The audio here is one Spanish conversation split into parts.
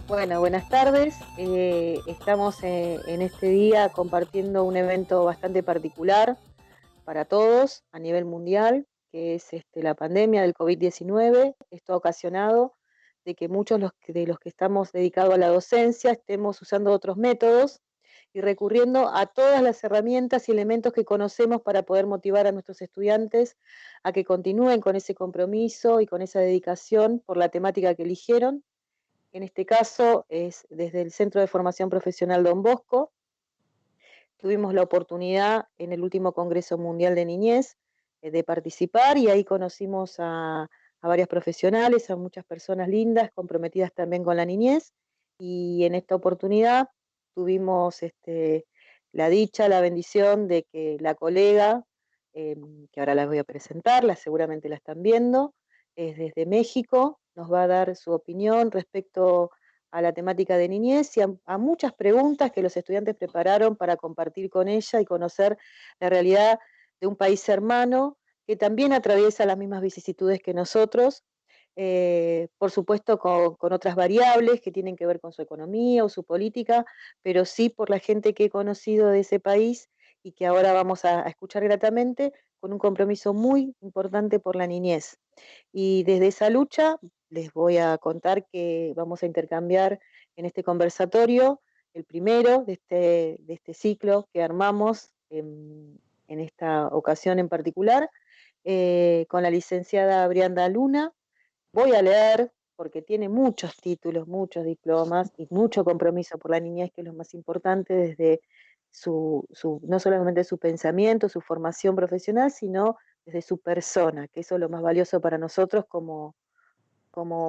Bueno, buenas tardes. Estamos en este día compartiendo un evento bastante particular para todos a nivel mundial, que es la pandemia del COVID-19. Esto ha ocasionado de que muchos de los que estamos dedicados a la docencia estemos usando otros métodos y recurriendo a todas las herramientas y elementos que conocemos para poder motivar a nuestros estudiantes a que continúen con ese compromiso y con esa dedicación por la temática que eligieron. En este caso es desde el Centro de Formación Profesional Don Bosco. Tuvimos la oportunidad en el último Congreso Mundial de Niñez de participar y ahí conocimos a varias profesionales, a muchas personas lindas, comprometidas también con la niñez. Y en esta oportunidad tuvimos la dicha, la bendición de que la colega, que ahora la voy a presentar, seguramente la están viendo, es desde México, nos va a dar su opinión respecto a la temática de niñez y a muchas preguntas que los estudiantes prepararon para compartir con ella y conocer la realidad de un país hermano que también atraviesa las mismas vicisitudes que nosotros, por supuesto con otras variables que tienen que ver con su economía o su política, pero sí por la gente que he conocido de ese país y que ahora vamos a escuchar gratamente, con un compromiso muy importante por la niñez. Y desde esa lucha les voy a contar que vamos a intercambiar en este conversatorio el primero de este ciclo que armamos en esta ocasión en particular, con la licenciada Brianda Luna. Voy a leer porque tiene muchos títulos, muchos diplomas y mucho compromiso por la niñez, que es lo más importante desde no solamente su pensamiento, su formación profesional, sino desde su persona, que eso es lo más valioso para nosotros como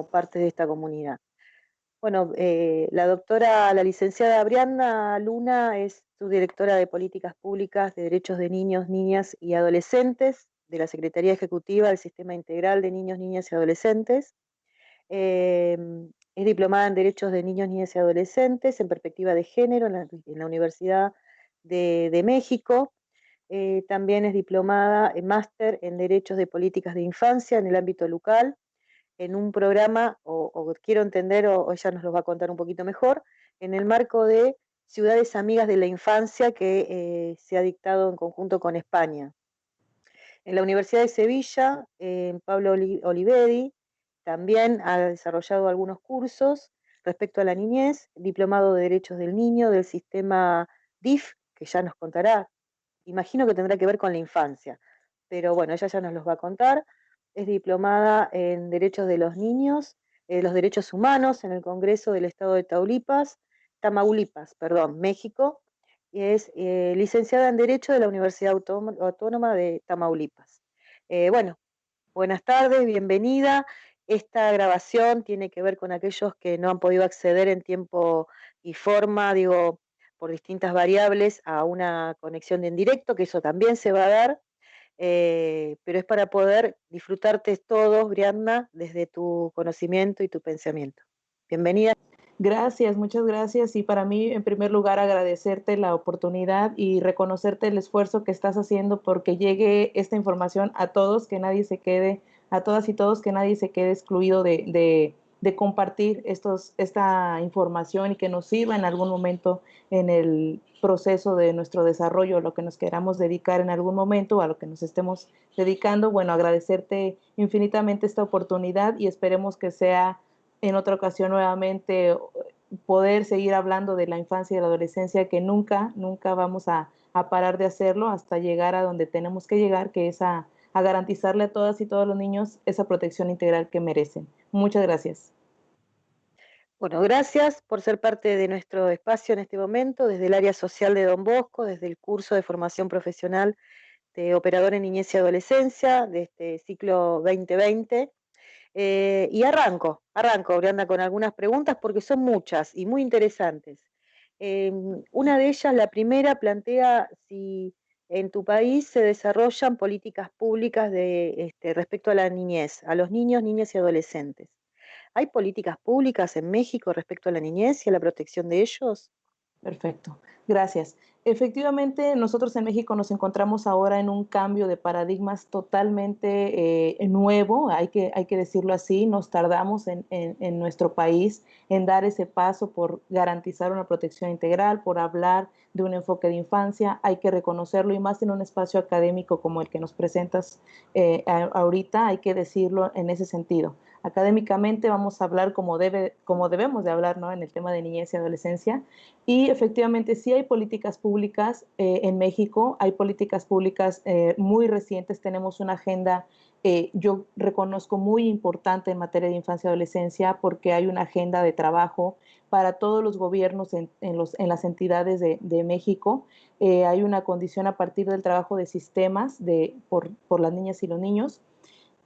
parte de esta comunidad. Bueno, la licenciada Brianda Luna es subdirectora de Políticas Públicas de Derechos de Niños, Niñas y Adolescentes de la Secretaría Ejecutiva del Sistema Integral de Niños, Niñas y Adolescentes. Eh, es diplomada en Derechos de Niños, Niñas y Adolescentes en perspectiva de género en la Universidad de México. También es diplomada en máster en Derechos de Políticas de Infancia en el ámbito local, en un programa, o quiero entender, o ella nos lo va a contar un poquito mejor, en el marco de Ciudades Amigas de la Infancia que se ha dictado en conjunto con España. En la Universidad de Sevilla, Pablo Oliveri también ha desarrollado algunos cursos respecto a la niñez, diplomado de Derechos del Niño del sistema DIF, que ya nos contará, imagino que tendrá que ver con la infancia, pero bueno, ella ya nos los va a contar. Es diplomada en Derechos de los Niños, los Derechos Humanos en el Congreso del Estado de Tamaulipas, perdón, México, y es licenciada en Derecho de la Universidad Autónoma de Tamaulipas. Bueno, buenas tardes, bienvenida. Esta grabación tiene que ver con aquellos que no han podido acceder en tiempo y forma, digo, por distintas variables, a una conexión en directo, que eso también se va a dar, pero es para poder disfrutarte todos, Brianna, desde tu conocimiento y tu pensamiento. Bienvenida. Gracias, muchas gracias. Y para mí, en primer lugar, agradecerte la oportunidad y reconocerte el esfuerzo que estás haciendo porque llegue esta información a todos, que nadie se quede, a todas y todos, que nadie se quede excluido de compartir esta información y que nos sirva en algún momento en el proceso de nuestro desarrollo, lo que nos queramos dedicar en algún momento, a lo que nos estemos dedicando. Bueno, agradecerte infinitamente esta oportunidad y esperemos que sea en otra ocasión nuevamente poder seguir hablando de la infancia y la adolescencia, que nunca vamos a parar de hacerlo hasta llegar a donde tenemos que llegar, que es a garantizarle a todas y todos los niños esa protección integral que merecen. Muchas gracias. Bueno, gracias por ser parte de nuestro espacio en este momento, desde el área social de Don Bosco, desde el curso de formación profesional operadora en niñez y adolescencia de este ciclo 2020. Y arranco, Brianda, con algunas preguntas porque son muchas y muy interesantes. Una de ellas, la primera, plantea si en tu país se desarrollan políticas públicas respecto a la niñez, a los niños, niñas y adolescentes. ¿Hay políticas públicas en México respecto a la niñez y a la protección de ellos? Perfecto, gracias. Efectivamente, nosotros en México nos encontramos ahora en un cambio de paradigmas totalmente nuevo, hay que decirlo así, nos tardamos en nuestro país en dar ese paso por garantizar una protección integral, por hablar de un enfoque de infancia, hay que reconocerlo y más en un espacio académico como el que nos presentas ahorita, hay que decirlo en ese sentido. Académicamente vamos a hablar como debemos de hablar, ¿no? En el tema de niñez y adolescencia, y efectivamente sí hay políticas públicas en México, hay políticas públicas muy recientes, tenemos una agenda, yo reconozco muy importante en materia de infancia y adolescencia porque hay una agenda de trabajo para todos los gobiernos en las entidades de México. Hay una condición a partir del trabajo de sistemas por las niñas y los niños.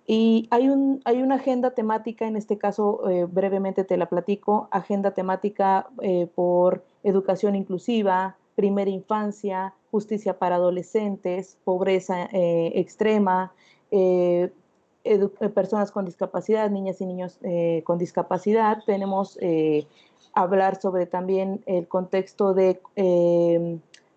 Y hay una agenda temática, en este caso brevemente te la platico, agenda temática por educación inclusiva, primera infancia, justicia para adolescentes, pobreza extrema, eh, personas con discapacidad, niñas y niños con discapacidad. Tenemos hablar sobre también el contexto de,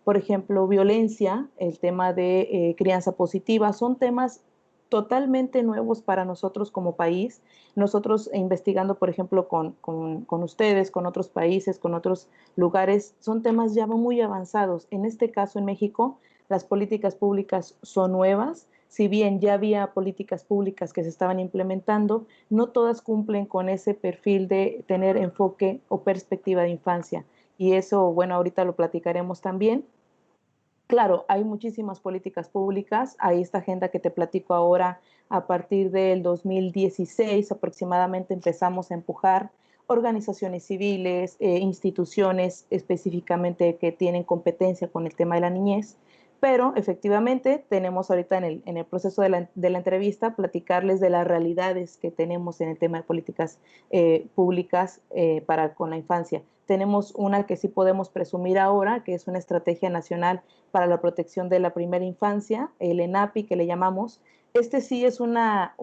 por ejemplo, violencia, el tema de crianza positiva. Son temas totalmente nuevos para nosotros como país. Nosotros investigando, por ejemplo, con ustedes, con otros países, con otros lugares, son temas ya muy avanzados. En este caso, en México, las políticas públicas son nuevas. Si bien ya había políticas públicas que se estaban implementando, no todas cumplen con ese perfil de tener enfoque o perspectiva de infancia. Y eso, bueno, ahorita lo platicaremos también. Claro, hay muchísimas políticas públicas. Hay esta agenda que te platico ahora. A partir del 2016 aproximadamente empezamos a empujar organizaciones civiles, instituciones específicamente que tienen competencia con el tema de la niñez. Pero efectivamente tenemos ahorita en el proceso de la entrevista platicarles de las realidades que tenemos en el tema de políticas públicas para con la infancia. Tenemos una que sí podemos presumir ahora, que es una estrategia nacional para la protección de la primera infancia, el ENAPI que le llamamos. Este sí es una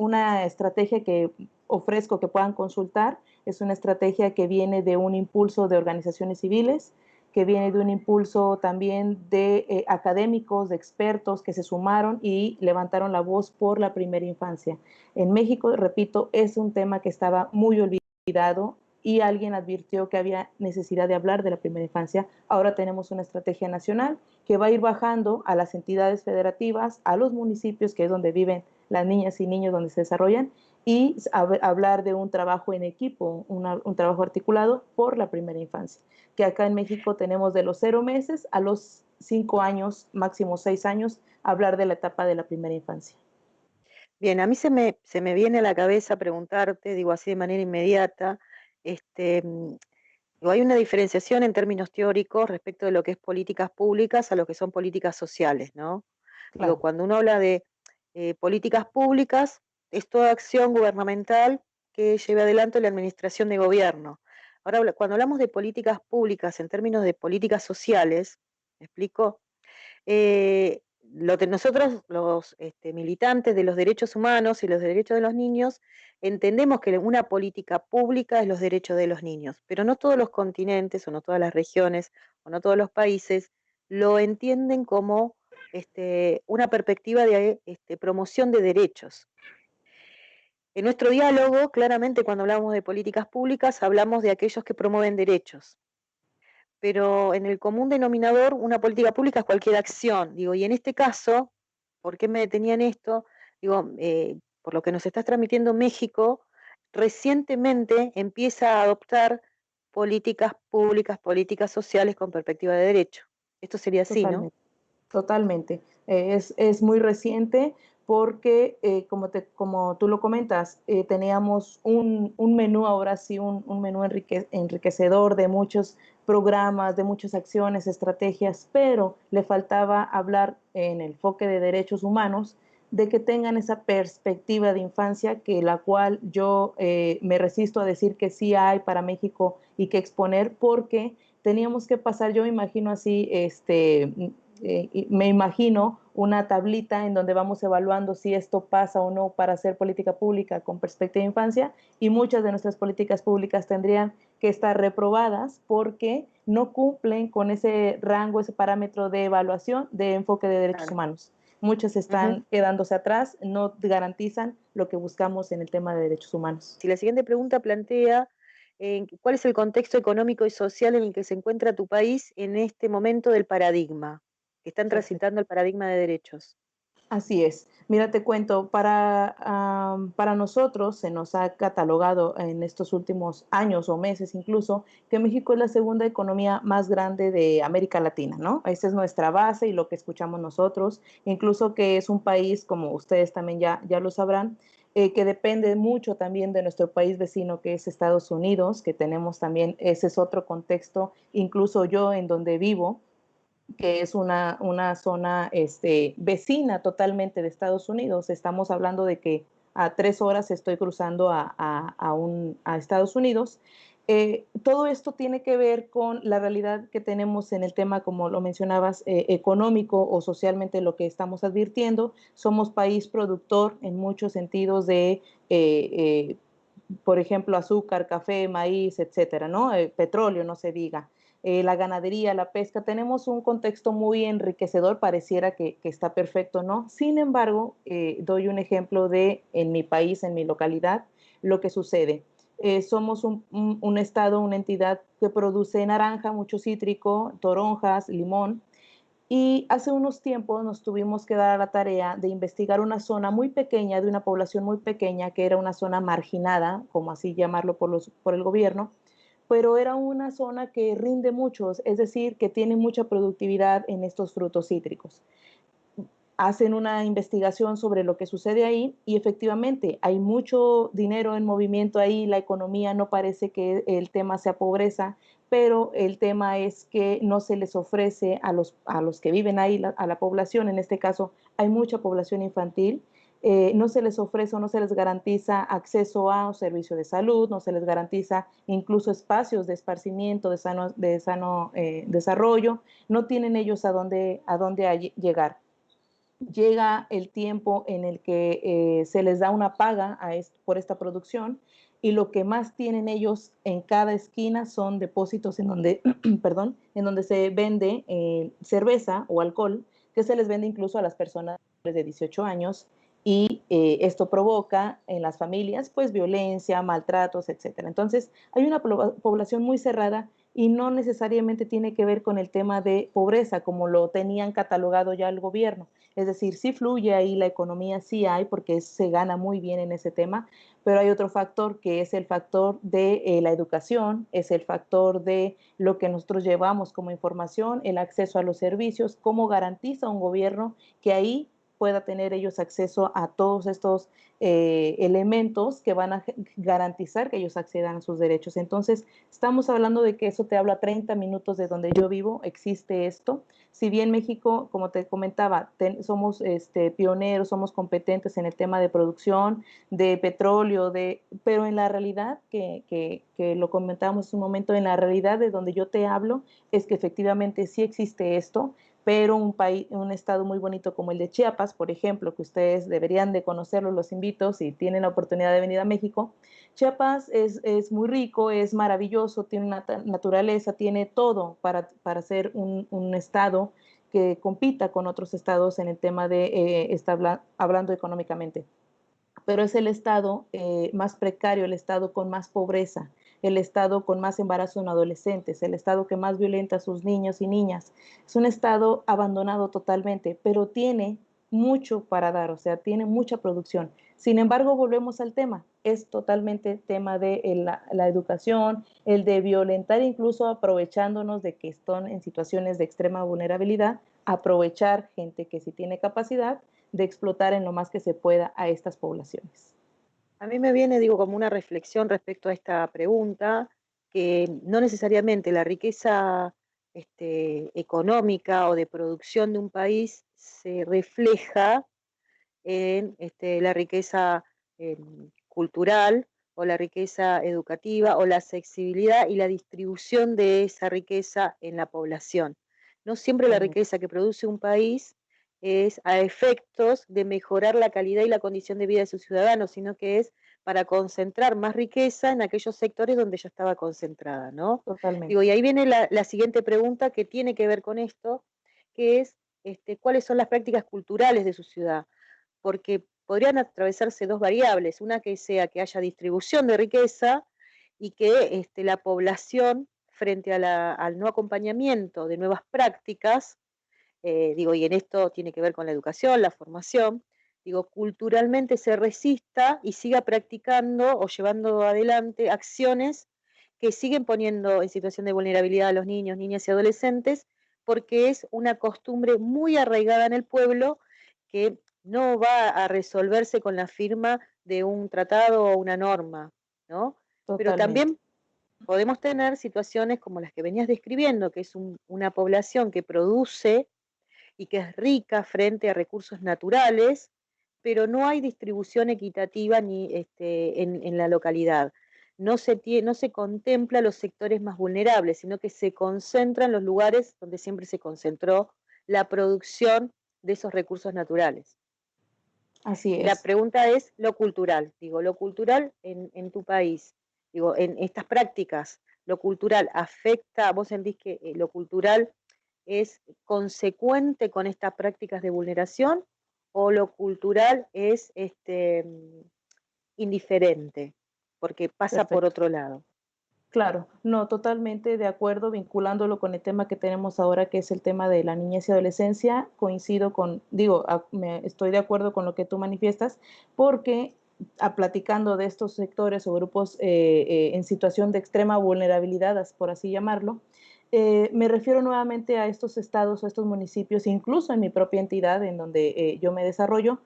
estrategia que ofrezco que puedan consultar. Es una estrategia que viene de un impulso de organizaciones civiles, que viene de un impulso también de académicos, de expertos que se sumaron y levantaron la voz por la primera infancia. En México, repito, es un tema que estaba muy olvidado y alguien advirtió que había necesidad de hablar de la primera infancia. Ahora tenemos una estrategia nacional que va a ir bajando a las entidades federativas, a los municipios, que es donde viven las niñas y niños, donde se desarrollan, y hablar de un trabajo en equipo, un trabajo articulado por la primera infancia, que acá en México tenemos de los 0 meses a los 5 años, máximo 6 años, hablar de la etapa de la primera infancia. Bien, a mí se me viene a la cabeza preguntarte, digo así de manera inmediata, este, mm, digo, hay una diferenciación en términos teóricos respecto de lo que es políticas públicas a lo que son políticas sociales, ¿no? Digo, Claro, cuando uno habla de políticas públicas, es toda acción gubernamental que lleve adelante la administración de gobierno. Ahora, cuando hablamos de políticas públicas en términos de políticas sociales, ¿me explico? Lo que nosotros, los militantes de los derechos humanos y los derechos de los niños, entendemos que una política pública es los derechos de los niños, pero no todos los continentes o no todas las regiones o no todos los países lo entienden como una perspectiva de promoción de derechos. En nuestro diálogo, claramente cuando hablamos de políticas públicas, hablamos de aquellos que promueven derechos, pero en el común denominador, una política pública es cualquier acción. Digo, y en este caso, ¿por qué me detenía en esto? Digo, por lo que nos estás transmitiendo, México recientemente empieza a adoptar políticas públicas, políticas sociales con perspectiva de derecho. Esto sería así, ¿no? totalmente. Totalmente. Es muy reciente porque como tú lo comentas, teníamos un menú, ahora sí, un menú enriquecedor de muchos programas, de muchas acciones, estrategias, pero le faltaba hablar en el enfoque de derechos humanos, de que tengan esa perspectiva de infancia, que la cual yo me resisto a decir que sí hay para México y que exponer, porque teníamos que pasar, yo me imagino así, me imagino una tablita en donde vamos evaluando si esto pasa o no para hacer política pública con perspectiva de infancia, y muchas de nuestras políticas públicas tendrían que estar reprobadas porque no cumplen con ese rango, ese parámetro de evaluación de enfoque de derechos Claro. humanos. Muchas Ujú. están quedándose atrás, no garantizan lo que buscamos en el tema de derechos humanos. Si la siguiente pregunta plantea cuál es el contexto económico y social en el que se encuentra tu país en este momento del paradigma, que están Perfecto. transitando el paradigma de derechos. Así es. Mira, te cuento, para nosotros se nos ha catalogado en estos últimos años o meses incluso que México es la segunda economía más grande de América Latina, ¿no? Esa es nuestra base y lo que escuchamos nosotros, incluso que es un país, como ustedes también ya lo sabrán, que depende mucho también de nuestro país vecino, que es Estados Unidos, que tenemos también, ese es otro contexto, incluso yo en donde vivo, que es una zona vecina totalmente de Estados Unidos. Estamos hablando de que a 3 horas estoy cruzando a Estados Unidos. Todo esto tiene que ver con la realidad que tenemos en el tema, como lo mencionabas, económico o socialmente, lo que estamos advirtiendo. Somos país productor en muchos sentidos de, por ejemplo, azúcar, café, maíz, etcétera, ¿no? Petróleo, no se diga. La ganadería, la pesca, tenemos un contexto muy enriquecedor, pareciera que está perfecto, ¿no? Sin embargo, doy un ejemplo de en mi país, en mi localidad, lo que sucede. Somos un estado, una entidad que produce naranja, mucho cítrico, toronjas, limón, y hace unos tiempos nos tuvimos que dar a la tarea de investigar una zona muy pequeña, de una población muy pequeña, que era una zona marginada, como así llamarlo por el gobierno, pero era una zona que rinde mucho, es decir, que tiene mucha productividad en estos frutos cítricos. Hacen una investigación sobre lo que sucede ahí y efectivamente hay mucho dinero en movimiento ahí, la economía no parece que el tema sea pobreza, pero el tema es que no se les ofrece a los que viven ahí, a la población, en este caso hay mucha población infantil, no se les ofrece o no se les garantiza acceso a un servicio de salud, no se les garantiza incluso espacios de esparcimiento, de sano desarrollo, no tienen ellos a dónde llegar. Llega el tiempo en el que se les da una paga por esta producción, y lo que más tienen ellos en cada esquina son depósitos en donde, perdón, en donde se vende cerveza o alcohol, que se les vende incluso a las personas de 18 años, y esto provoca en las familias pues violencia, maltratos, etcétera. Entonces hay una población muy cerrada y no necesariamente tiene que ver con el tema de pobreza como lo tenían catalogado ya el gobierno. Es decir, sí fluye ahí la economía, sí hay, porque se gana muy bien en ese tema, pero hay otro factor que es el factor de la educación, es el factor de lo que nosotros llevamos como información, el acceso a los servicios, cómo garantiza un gobierno que ahí pueda tener ellos acceso a todos estos elementos que van a garantizar que ellos accedan a sus derechos. Entonces, estamos hablando de que eso te habla 30 minutos de donde yo vivo, existe esto. Si bien México, como te comentaba, somos pioneros, somos competentes en el tema de producción de petróleo, pero en la realidad, que lo comentábamos un momento, en la realidad de donde yo te hablo, es que efectivamente sí existe esto, pero un estado muy bonito como el de Chiapas, por ejemplo, que ustedes deberían de conocerlo, los invito, si tienen la oportunidad de venir a México. Chiapas es muy rico, es maravilloso, tiene una naturaleza, tiene todo para ser un estado que compita con otros estados en el tema de hablando económicamente, pero es el estado más precario, el estado con más pobreza, el estado con más embarazo en adolescentes, el estado que más violenta a sus niños y niñas. Es un estado abandonado totalmente, pero tiene mucho para dar, o sea, tiene mucha producción. Sin embargo, volvemos al tema, es totalmente tema de la educación, el de violentar, incluso aprovechándonos de que están en situaciones de extrema vulnerabilidad, aprovechar gente que sí tiene capacidad de explotar en lo más que se pueda a estas poblaciones. A mí me viene, digo, como una reflexión respecto a esta pregunta, que no necesariamente la riqueza económica o de producción de un país se refleja en la riqueza cultural o la riqueza educativa o la accesibilidad y la distribución de esa riqueza en la población. No siempre la Totalmente. riqueza que produce un país es a efectos de mejorar la calidad y la condición de vida de sus ciudadanos, sino que es para concentrar más riqueza en aquellos sectores donde ya estaba concentrada, ¿no? Digo, Totalmente. y ahí viene la siguiente pregunta que tiene que ver con esto, que es cuáles son las prácticas culturales de su ciudad, porque podrían atravesarse dos variables, una que sea que haya distribución de riqueza y que la población frente al no acompañamiento de nuevas prácticas, digo, y en esto tiene que ver con la educación, la formación, digo, culturalmente se resista y siga practicando o llevando adelante acciones que siguen poniendo en situación de vulnerabilidad a los niños, niñas y adolescentes, porque es una costumbre muy arraigada en el pueblo que no va a resolverse con la firma de un tratado o una norma, ¿no? Pero Totalmente. también podemos tener situaciones como las que venías describiendo, que es una población que produce y que es rica frente a recursos naturales, pero no hay distribución equitativa ni en la localidad. No se contempla los sectores más vulnerables, sino que se concentra en los lugares donde siempre se concentró la producción de esos recursos naturales. Así Y la es. pregunta es lo cultural, digo, lo cultural en tu país, digo, en estas prácticas, lo cultural afecta, vos sentís que lo cultural es consecuente con estas prácticas de vulneración o lo cultural es indiferente, porque pasa por Perfecto. otro lado. Claro, no, totalmente de acuerdo, vinculándolo con el tema que tenemos ahora, que es el tema de la niñez y adolescencia, coincido con, digo, estoy de acuerdo con lo que tú manifiestas, porque platicando de estos sectores o grupos en situación de extrema vulnerabilidad, por así llamarlo, me refiero nuevamente a estos estados o estos municipios, incluso en mi propia entidad, en donde yo me desarrollo,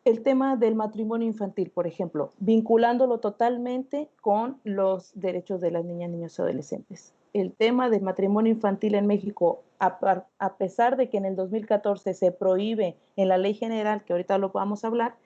el tema del matrimonio infantil, por ejemplo, vinculándolo totalmente con los derechos de las niñas, niños y adolescentes. El tema del matrimonio infantil en México, a pesar de que en el 2014 se prohíbe en la ley general, que ahorita lo vamos a hablar,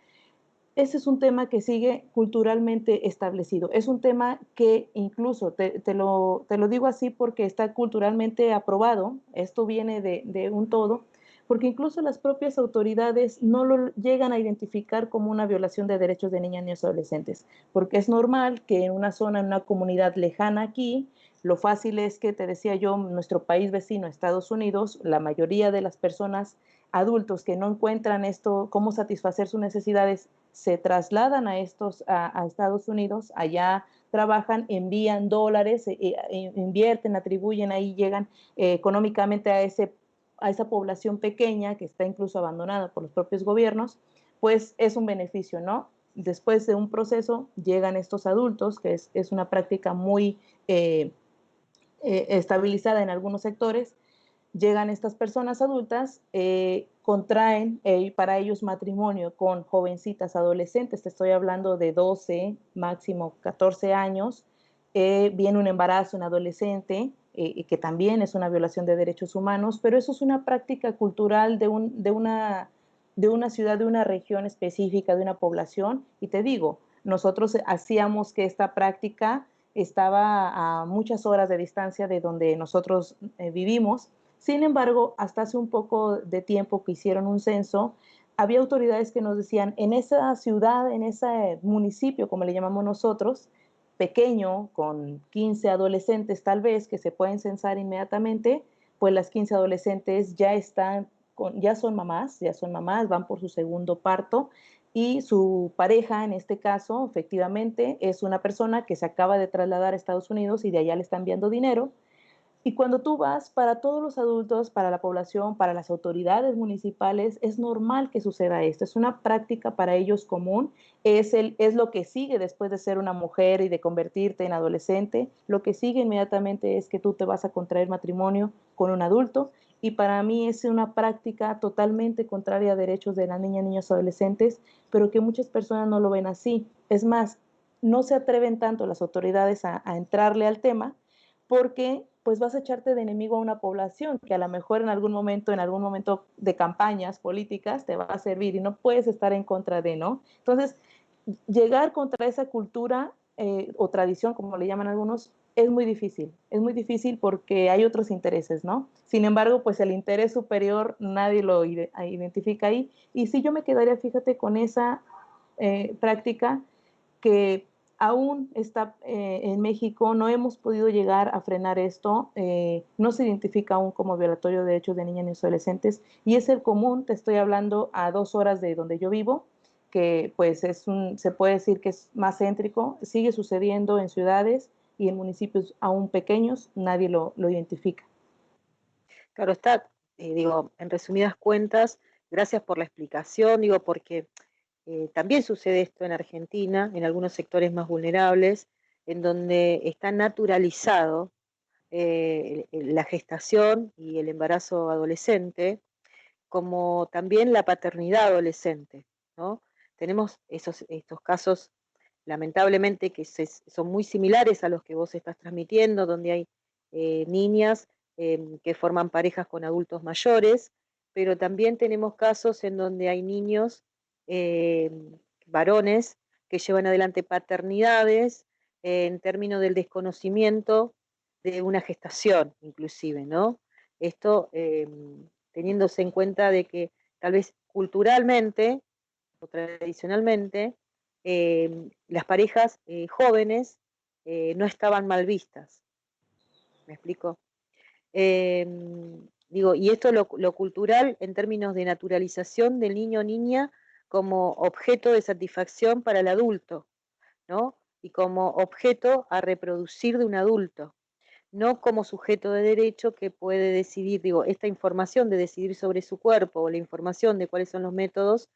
ese es un tema que sigue culturalmente establecido. Es un tema que incluso, te lo digo así porque está culturalmente aprobado, esto viene de un todo, porque incluso las propias autoridades no lo llegan a identificar como una violación de derechos de niñas, niños y adolescentes, porque es normal que en una zona, en una comunidad lejana aquí, lo fácil es que, te decía yo, nuestro país vecino, Estados Unidos, la mayoría de las personas adultos que no encuentran esto, cómo satisfacer sus necesidades, se trasladan a Estados Unidos, allá trabajan, envían dólares, invierten, atribuyen, ahí llegan económicamente a esa población pequeña que está incluso abandonada por los propios gobiernos, pues es un beneficio, ¿no? Después de un proceso llegan estos adultos, que es una práctica muy estabilizada en algunos sectores, llegan estas personas adultas, contraen para ellos matrimonio con jovencitas adolescentes, te estoy hablando de 12, máximo 14 años, viene un embarazo en adolescente, que también es una violación de derechos humanos, pero eso es una práctica cultural de una ciudad, de una región específica, de una población, y te digo, nosotros hacíamos que esta práctica estaba a muchas horas de distancia de donde nosotros vivimos. Sin embargo, hasta hace un poco de tiempo que hicieron un censo, había autoridades que nos decían, en esa ciudad, en ese municipio, como le llamamos nosotros, pequeño, con 15 adolescentes tal vez, que se pueden censar inmediatamente, pues las 15 adolescentes ya son mamás, van por su segundo parto, y su pareja, en este caso, efectivamente, es una persona que se acaba de trasladar a Estados Unidos y de allá le está enviando dinero. Y cuando tú vas, para todos los adultos, para la población, para las autoridades municipales, es normal que suceda esto. Es una práctica para ellos común. Es lo que sigue después de ser una mujer y de convertirte en adolescente. Lo que sigue inmediatamente es que tú te vas a contraer matrimonio con un adulto y para mí es una práctica totalmente contraria a derechos de las niñas, niños, adolescentes, pero que muchas personas no lo ven así. Es más, no se atreven tanto las autoridades a entrarle al tema porque pues vas a echarte de enemigo a una población que a lo mejor en algún momento de campañas políticas te va a servir y no puedes estar en contra de, ¿no? Entonces, llegar contra esa cultura o tradición, como le llaman algunos, es muy difícil porque hay otros intereses, ¿no? Sin embargo, pues el interés superior nadie lo identifica ahí. Y sí, yo me quedaría, fíjate, con esa práctica que aún está en México, no hemos podido llegar a frenar esto, no se identifica aún como violatorio de derechos de niñas y adolescentes, y es el común, te estoy hablando a 2 horas de donde yo vivo, que pues se puede decir que es más céntrico, sigue sucediendo en ciudades y en municipios aún pequeños, nadie lo identifica. Claro, está, digo, en resumidas cuentas, gracias por la explicación, digo, porque también sucede esto en Argentina, en algunos sectores más vulnerables, en donde está naturalizado la gestación y el embarazo adolescente, como también la paternidad adolescente, ¿no? Tenemos estos casos, lamentablemente, que son muy similares a los que vos estás transmitiendo, donde hay niñas que forman parejas con adultos mayores, pero también tenemos casos en donde hay niños, eh, varones, que llevan adelante paternidades en términos del desconocimiento de una gestación, inclusive, ¿no? Esto teniéndose en cuenta de que tal vez culturalmente o tradicionalmente las parejas jóvenes no estaban mal vistas. ¿Me explico? Eh, Digo, y esto lo cultural en términos de naturalización del niño o niña como objeto de satisfacción para el adulto, ¿no? Y como objeto a reproducir de un adulto, no como sujeto de derecho que puede decidir, digo, esta información de decidir sobre su cuerpo o la información de cuáles son los métodos,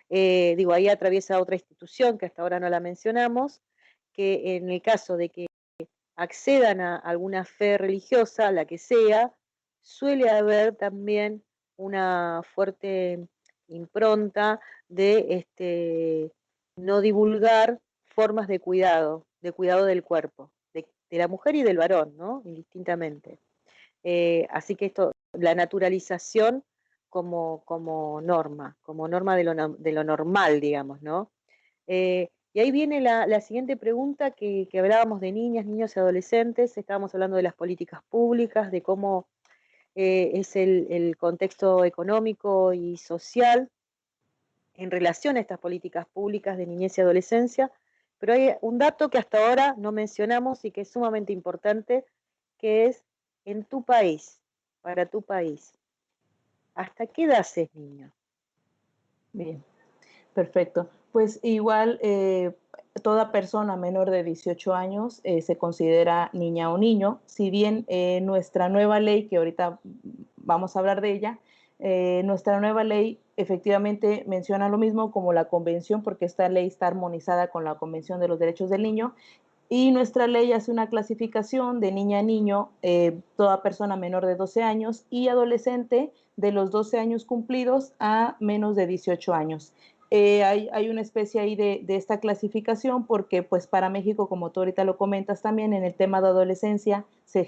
digo, ahí atraviesa otra institución que hasta ahora no la mencionamos, que en el caso de que accedan a alguna fe religiosa, la que sea, suele haber también una fuerte impronta de no divulgar formas de cuidado del cuerpo, de la mujer y del varón, ¿no? Indistintamente. Así que esto, la naturalización como norma de lo normal, digamos, ¿no? Y ahí viene la siguiente pregunta que hablábamos de niñas, niños y adolescentes, estábamos hablando de las políticas públicas, de cómo es el contexto económico y social en relación a estas políticas públicas de niñez y adolescencia, pero hay un dato que hasta ahora no mencionamos y que es sumamente importante, que es en tu país, para tu país, ¿hasta qué edad es niño? Bien. Perfecto. Pues igual, toda persona menor de 18 años se considera niña o niño, si bien nuestra nueva ley, que ahorita vamos a hablar de ella, nuestra nueva ley efectivamente menciona lo mismo como la convención, porque esta ley está armonizada con la Convención de los Derechos del Niño, y nuestra ley hace una clasificación de niña a niño, toda persona menor de 12 años y adolescente de los 12 años cumplidos a menos de 18 años. Hay una especie ahí de esta clasificación porque pues para México, como tú ahorita lo comentas también, en el tema de adolescencia se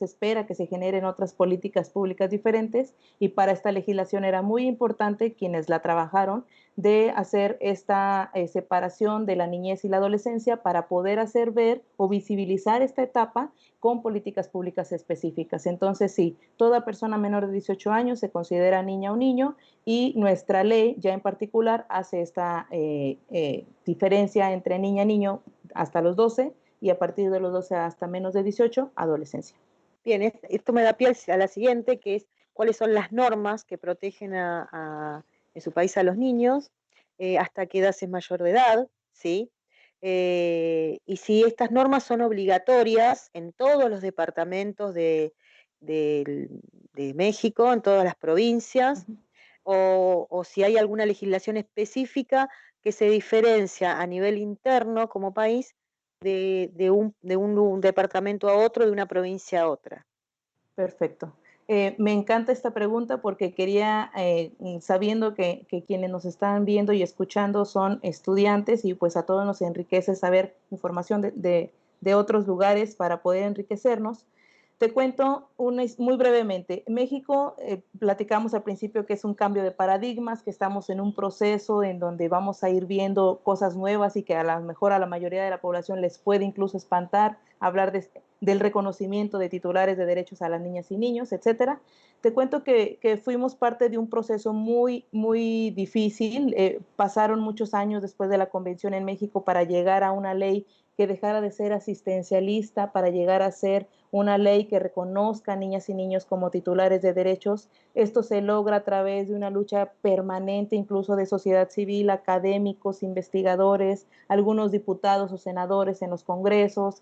espera que se generen otras políticas públicas diferentes y para esta legislación era muy importante quienes la trabajaron de hacer esta separación de la niñez y la adolescencia para poder hacer ver o visibilizar esta etapa con políticas públicas específicas. Entonces, sí, toda persona menor de 18 años se considera niña o niño y nuestra ley ya en particular hace esta diferencia entre niña y niño hasta los 12 y a partir de los 12 hasta menos de 18, adolescencia. Bien, esto me da pie a la siguiente, que es cuáles son las normas que protegen en su país a los niños, hasta qué edad es mayor de edad, ¿sí? Y si estas normas son obligatorias en todos los departamentos de México, en todas las provincias, Uh -huh. o si hay alguna legislación específica que se diferencia a nivel interno como país de un departamento a otro, de una provincia a otra. Perfecto. Me encanta esta pregunta porque quería, sabiendo que quienes nos están viendo y escuchando son estudiantes y pues a todos nos enriquece saber información de otros lugares para poder enriquecernos. Te cuento muy brevemente. México, platicamos al principio que es un cambio de paradigmas, que estamos en un proceso en donde vamos a ir viendo cosas nuevas y que a lo mejor a la mayoría de la población les puede incluso espantar hablar del reconocimiento de titulares de derechos a las niñas y niños, etcétera. Te cuento que fuimos parte de un proceso muy, muy difícil. Pasaron muchos años después de la convención en México para llegar a una ley que dejara de ser asistencialista, para llegar a ser una ley que reconozca a niñas y niños como titulares de derechos. Esto se logra a través de una lucha permanente, incluso de sociedad civil, académicos, investigadores, algunos diputados o senadores en los congresos,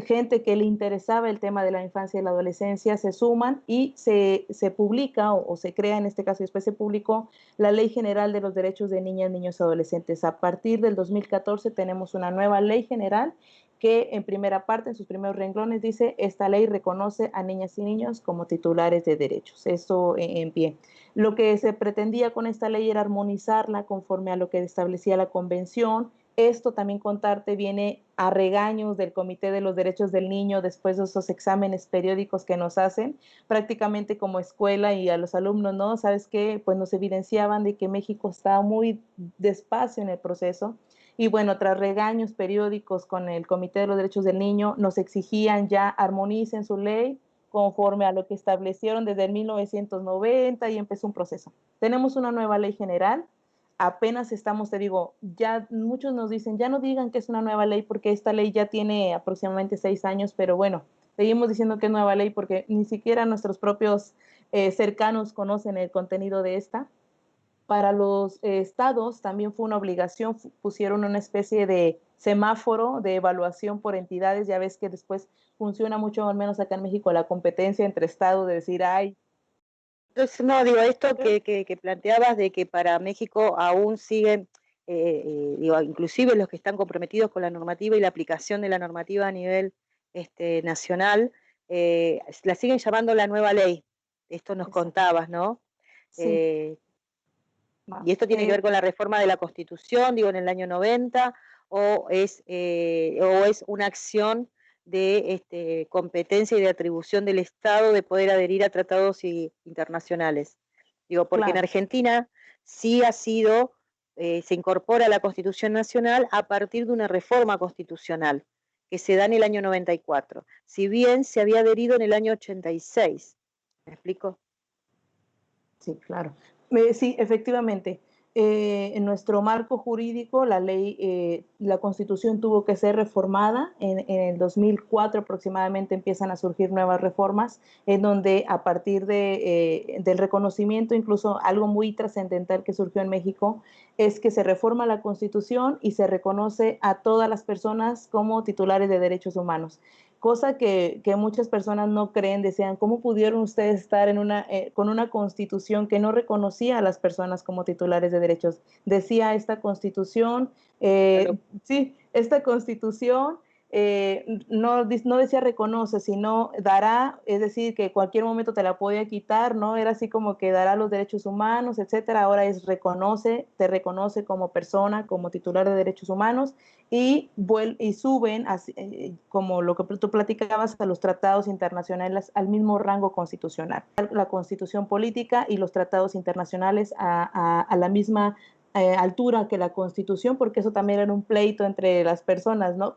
gente que le interesaba el tema de la infancia y la adolescencia se suman y se publica o se crea, en este caso después se publicó, la Ley General de los Derechos de Niñas, Niños y Adolescentes. A partir del 2014 tenemos una nueva ley general que en primera parte, en sus primeros renglones, dice: esta ley reconoce a niñas y niños como titulares de derechos. Esto en pie. Lo que se pretendía con esta ley era armonizarla conforme a lo que establecía la convención. Esto también contarte viene a regaños del Comité de los Derechos del Niño después de esos exámenes periódicos que nos hacen prácticamente como escuela y a los alumnos, ¿no? ¿Sabes qué? Pues nos evidenciaban de que México estaba muy despacio en el proceso y bueno, tras regaños periódicos con el Comité de los Derechos del Niño, nos exigían ya armonicen su ley conforme a lo que establecieron desde el 1990 y empezó un proceso. Tenemos una nueva ley general. Apenas estamos, te digo, ya muchos nos dicen, ya no digan que es una nueva ley porque esta ley ya tiene aproximadamente 6 años, pero bueno, seguimos diciendo que es nueva ley porque ni siquiera nuestros propios cercanos conocen el contenido de esta. Para los estados también fue una obligación, pusieron una especie de semáforo de evaluación por entidades, ya ves que después funciona mucho, al menos acá en México, la competencia entre estados de decir, ay. Entonces, no, digo, esto que planteabas de que para México aún siguen, digo, inclusive los que están comprometidos con la normativa y la aplicación de la normativa a nivel nacional, la siguen llamando la nueva ley. Esto nos Exacto. contabas, ¿no? Sí. Y esto tiene que ver con la reforma de la Constitución, digo, en el año 90, o es una acción de competencia y de atribución del Estado de poder adherir a tratados internacionales. Digo, porque en Claro. Argentina sí ha sido, se incorpora a la Constitución Nacional a partir de una reforma constitucional que se da en el año 94, si bien se había adherido en el año 86. ¿Me explico? Sí, claro. Sí, efectivamente. En nuestro marco jurídico, la ley, la Constitución tuvo que ser reformada. En el 2004 aproximadamente empiezan a surgir nuevas reformas, en donde a partir del reconocimiento, incluso algo muy trascendental que surgió en México, es que se reforma la Constitución y se reconoce a todas las personas como titulares de derechos humanos, cosa que muchas personas no creen, desean, ¿cómo pudieron ustedes estar con una constitución que no reconocía a las personas como titulares de derechos? Decía esta constitución, sí, esta constitución no decía reconoce, sino dará, es decir, que cualquier momento te la podía quitar, ¿no? Era así como que dará los derechos humanos, etcétera. Ahora es reconoce, te reconoce como persona, como titular de derechos humanos y suben, así, como lo que tú platicabas, a los tratados internacionales al mismo rango constitucional. La constitución política y los tratados internacionales a la misma altura que la constitución, porque eso también era un pleito entre las personas, ¿no?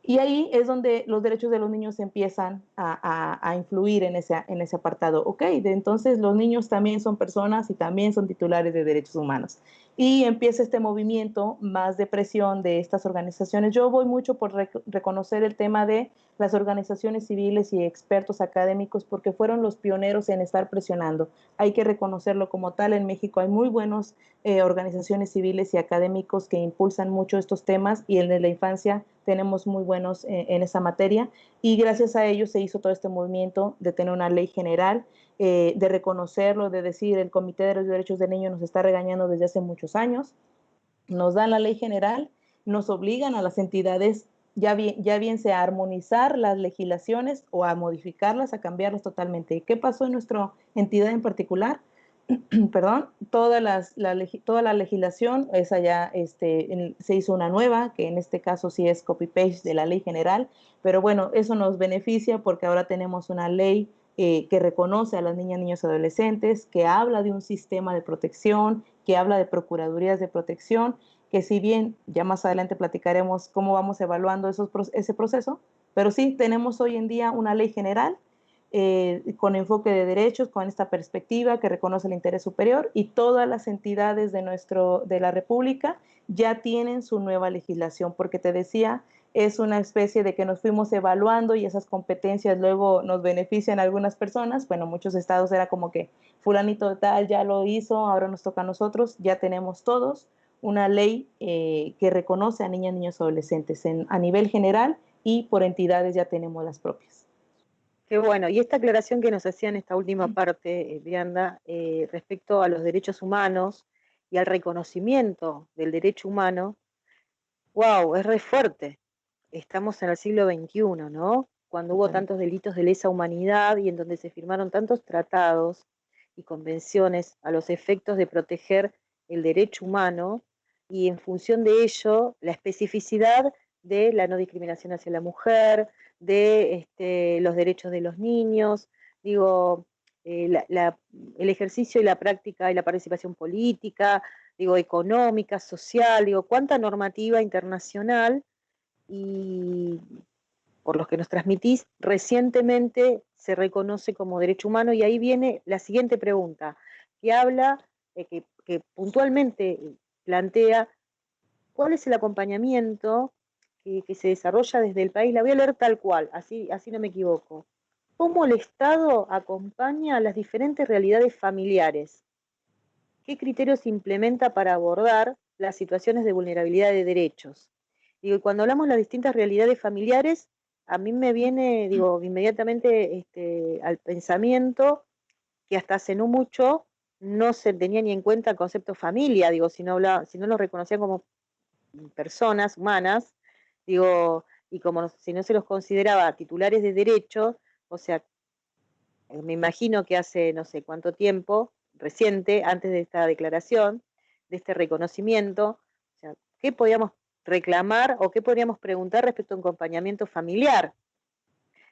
Y ahí es donde los derechos de los niños empiezan a influir en ese apartado. Ok, entonces los niños también son personas y también son titulares de derechos humanos. Y empieza este movimiento más de presión de estas organizaciones. Yo voy mucho por reconocer el tema de las organizaciones civiles y expertos académicos porque fueron los pioneros en estar presionando. Hay que reconocerlo como tal. En México hay muy buenos organizaciones civiles y académicos que impulsan mucho estos temas y en la infancia tenemos muy buenos en esa materia y gracias a ellos se hizo todo este movimiento de tener una ley general, de reconocerlo, de decir el Comité de los Derechos del Niño nos está regañando desde hace muchos años, nos dan la ley general, nos obligan a las entidades ya bien sea a armonizar las legislaciones o a modificarlas, a cambiarlas totalmente. ¿Y qué pasó en nuestra entidad en particular? Perdón, toda la legislación, esa ya se hizo una nueva, que en este caso sí es copy-paste de la ley general, pero bueno, eso nos beneficia porque ahora tenemos una ley que reconoce a las niñas, niños y adolescentes, que habla de un sistema de protección, que habla de procuradurías de protección, que si bien ya más adelante platicaremos cómo vamos evaluando ese proceso, pero sí tenemos hoy en día una ley general con enfoque de derechos, con esta perspectiva que reconoce el interés superior, y todas las entidades de la República ya tienen su nueva legislación, porque te decía, es una especie de que nos fuimos evaluando y esas competencias luego nos benefician a algunas personas. Bueno, muchos estados era como que fulanito de tal ya lo hizo, ahora nos toca a nosotros, ya tenemos todos una ley que reconoce a niñas, niños y adolescentes a nivel general, y por entidades ya tenemos las propias. Qué bueno. Y esta aclaración que nos hacía en esta última parte, Brianda, respecto a los derechos humanos y al reconocimiento del derecho humano, wow, es re fuerte. Estamos en el siglo XXI, ¿no? Cuando hubo tantos delitos de lesa humanidad y en donde se firmaron tantos tratados y convenciones a los efectos de proteger el derecho humano, y en función de ello, la especificidad de la no discriminación hacia la mujer, de los derechos de los niños, digo, el ejercicio y la práctica y la participación política, digo, económica, social, digo, cuánta normativa internacional y por los que nos transmitís, recientemente se reconoce como derecho humano. Y ahí viene la siguiente pregunta, que habla, que puntualmente plantea cuál es el acompañamiento que se desarrolla desde el país. La voy a leer tal cual, así no me equivoco. ¿Cómo el Estado acompaña a las diferentes realidades familiares? ¿Qué criterios implementa para abordar las situaciones de vulnerabilidad de derechos? Digo, y cuando hablamos de las distintas realidades familiares, a mí me viene, digo, inmediatamente al pensamiento que hasta hace no mucho no se tenía ni en cuenta el concepto familia, digo, si no lo reconocían como personas humanas, digo, y como si no se los consideraba titulares de derechos, o sea, me imagino que hace no sé cuánto tiempo, reciente, antes de esta declaración, de este reconocimiento, o sea, ¿qué podíamos reclamar o qué podríamos preguntar respecto a un acompañamiento familiar?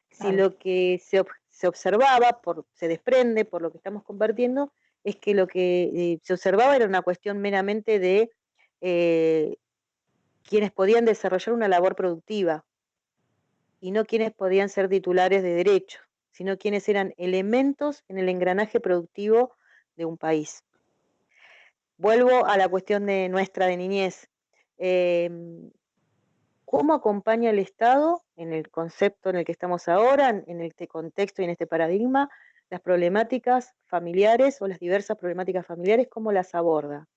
Si Claro. lo que se observaba, se desprende por lo que estamos compartiendo, es que lo que se observaba era una cuestión meramente de eh, quienes podían desarrollar una labor productiva y no quienes podían ser titulares de derechos, sino quienes eran elementos en el engranaje productivo de un país. Vuelvo a la cuestión de nuestra de niñez. Eh, ¿Cómo acompaña el Estado en el concepto en el que estamos ahora, en este contexto y en este paradigma, las problemáticas familiares o las diversas problemáticas familiares? ¿Cómo las aborda?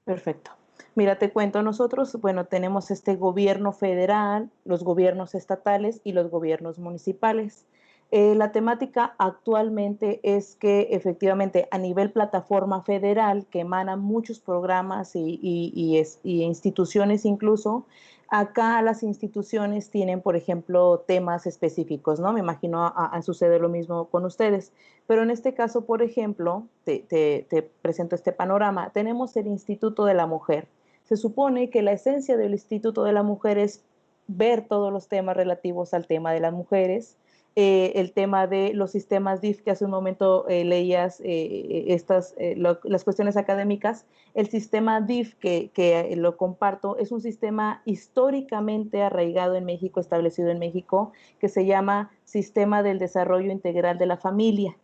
Perfecto. Mira, te cuento, nosotros, bueno, tenemos este gobierno federal, los gobiernos estatales y los gobiernos municipales. La temática actualmente es que efectivamente a nivel plataforma federal, que emanan muchos programas y instituciones incluso, acá las instituciones tienen, por ejemplo, temas específicos, ¿no? Me imagino sucede lo mismo con ustedes. Pero en este caso, por ejemplo, te presento este panorama. Tenemos el Instituto de la Mujer. Se supone que la esencia del Instituto de la Mujer es ver todos los temas relativos al tema de las mujeres, el tema de los sistemas DIF, que hace un momento leías las cuestiones académicas. El sistema DIF, que lo comparto, es un sistema históricamente arraigado en México, establecido en México, que se llama Sistema del Desarrollo Integral de la Familia.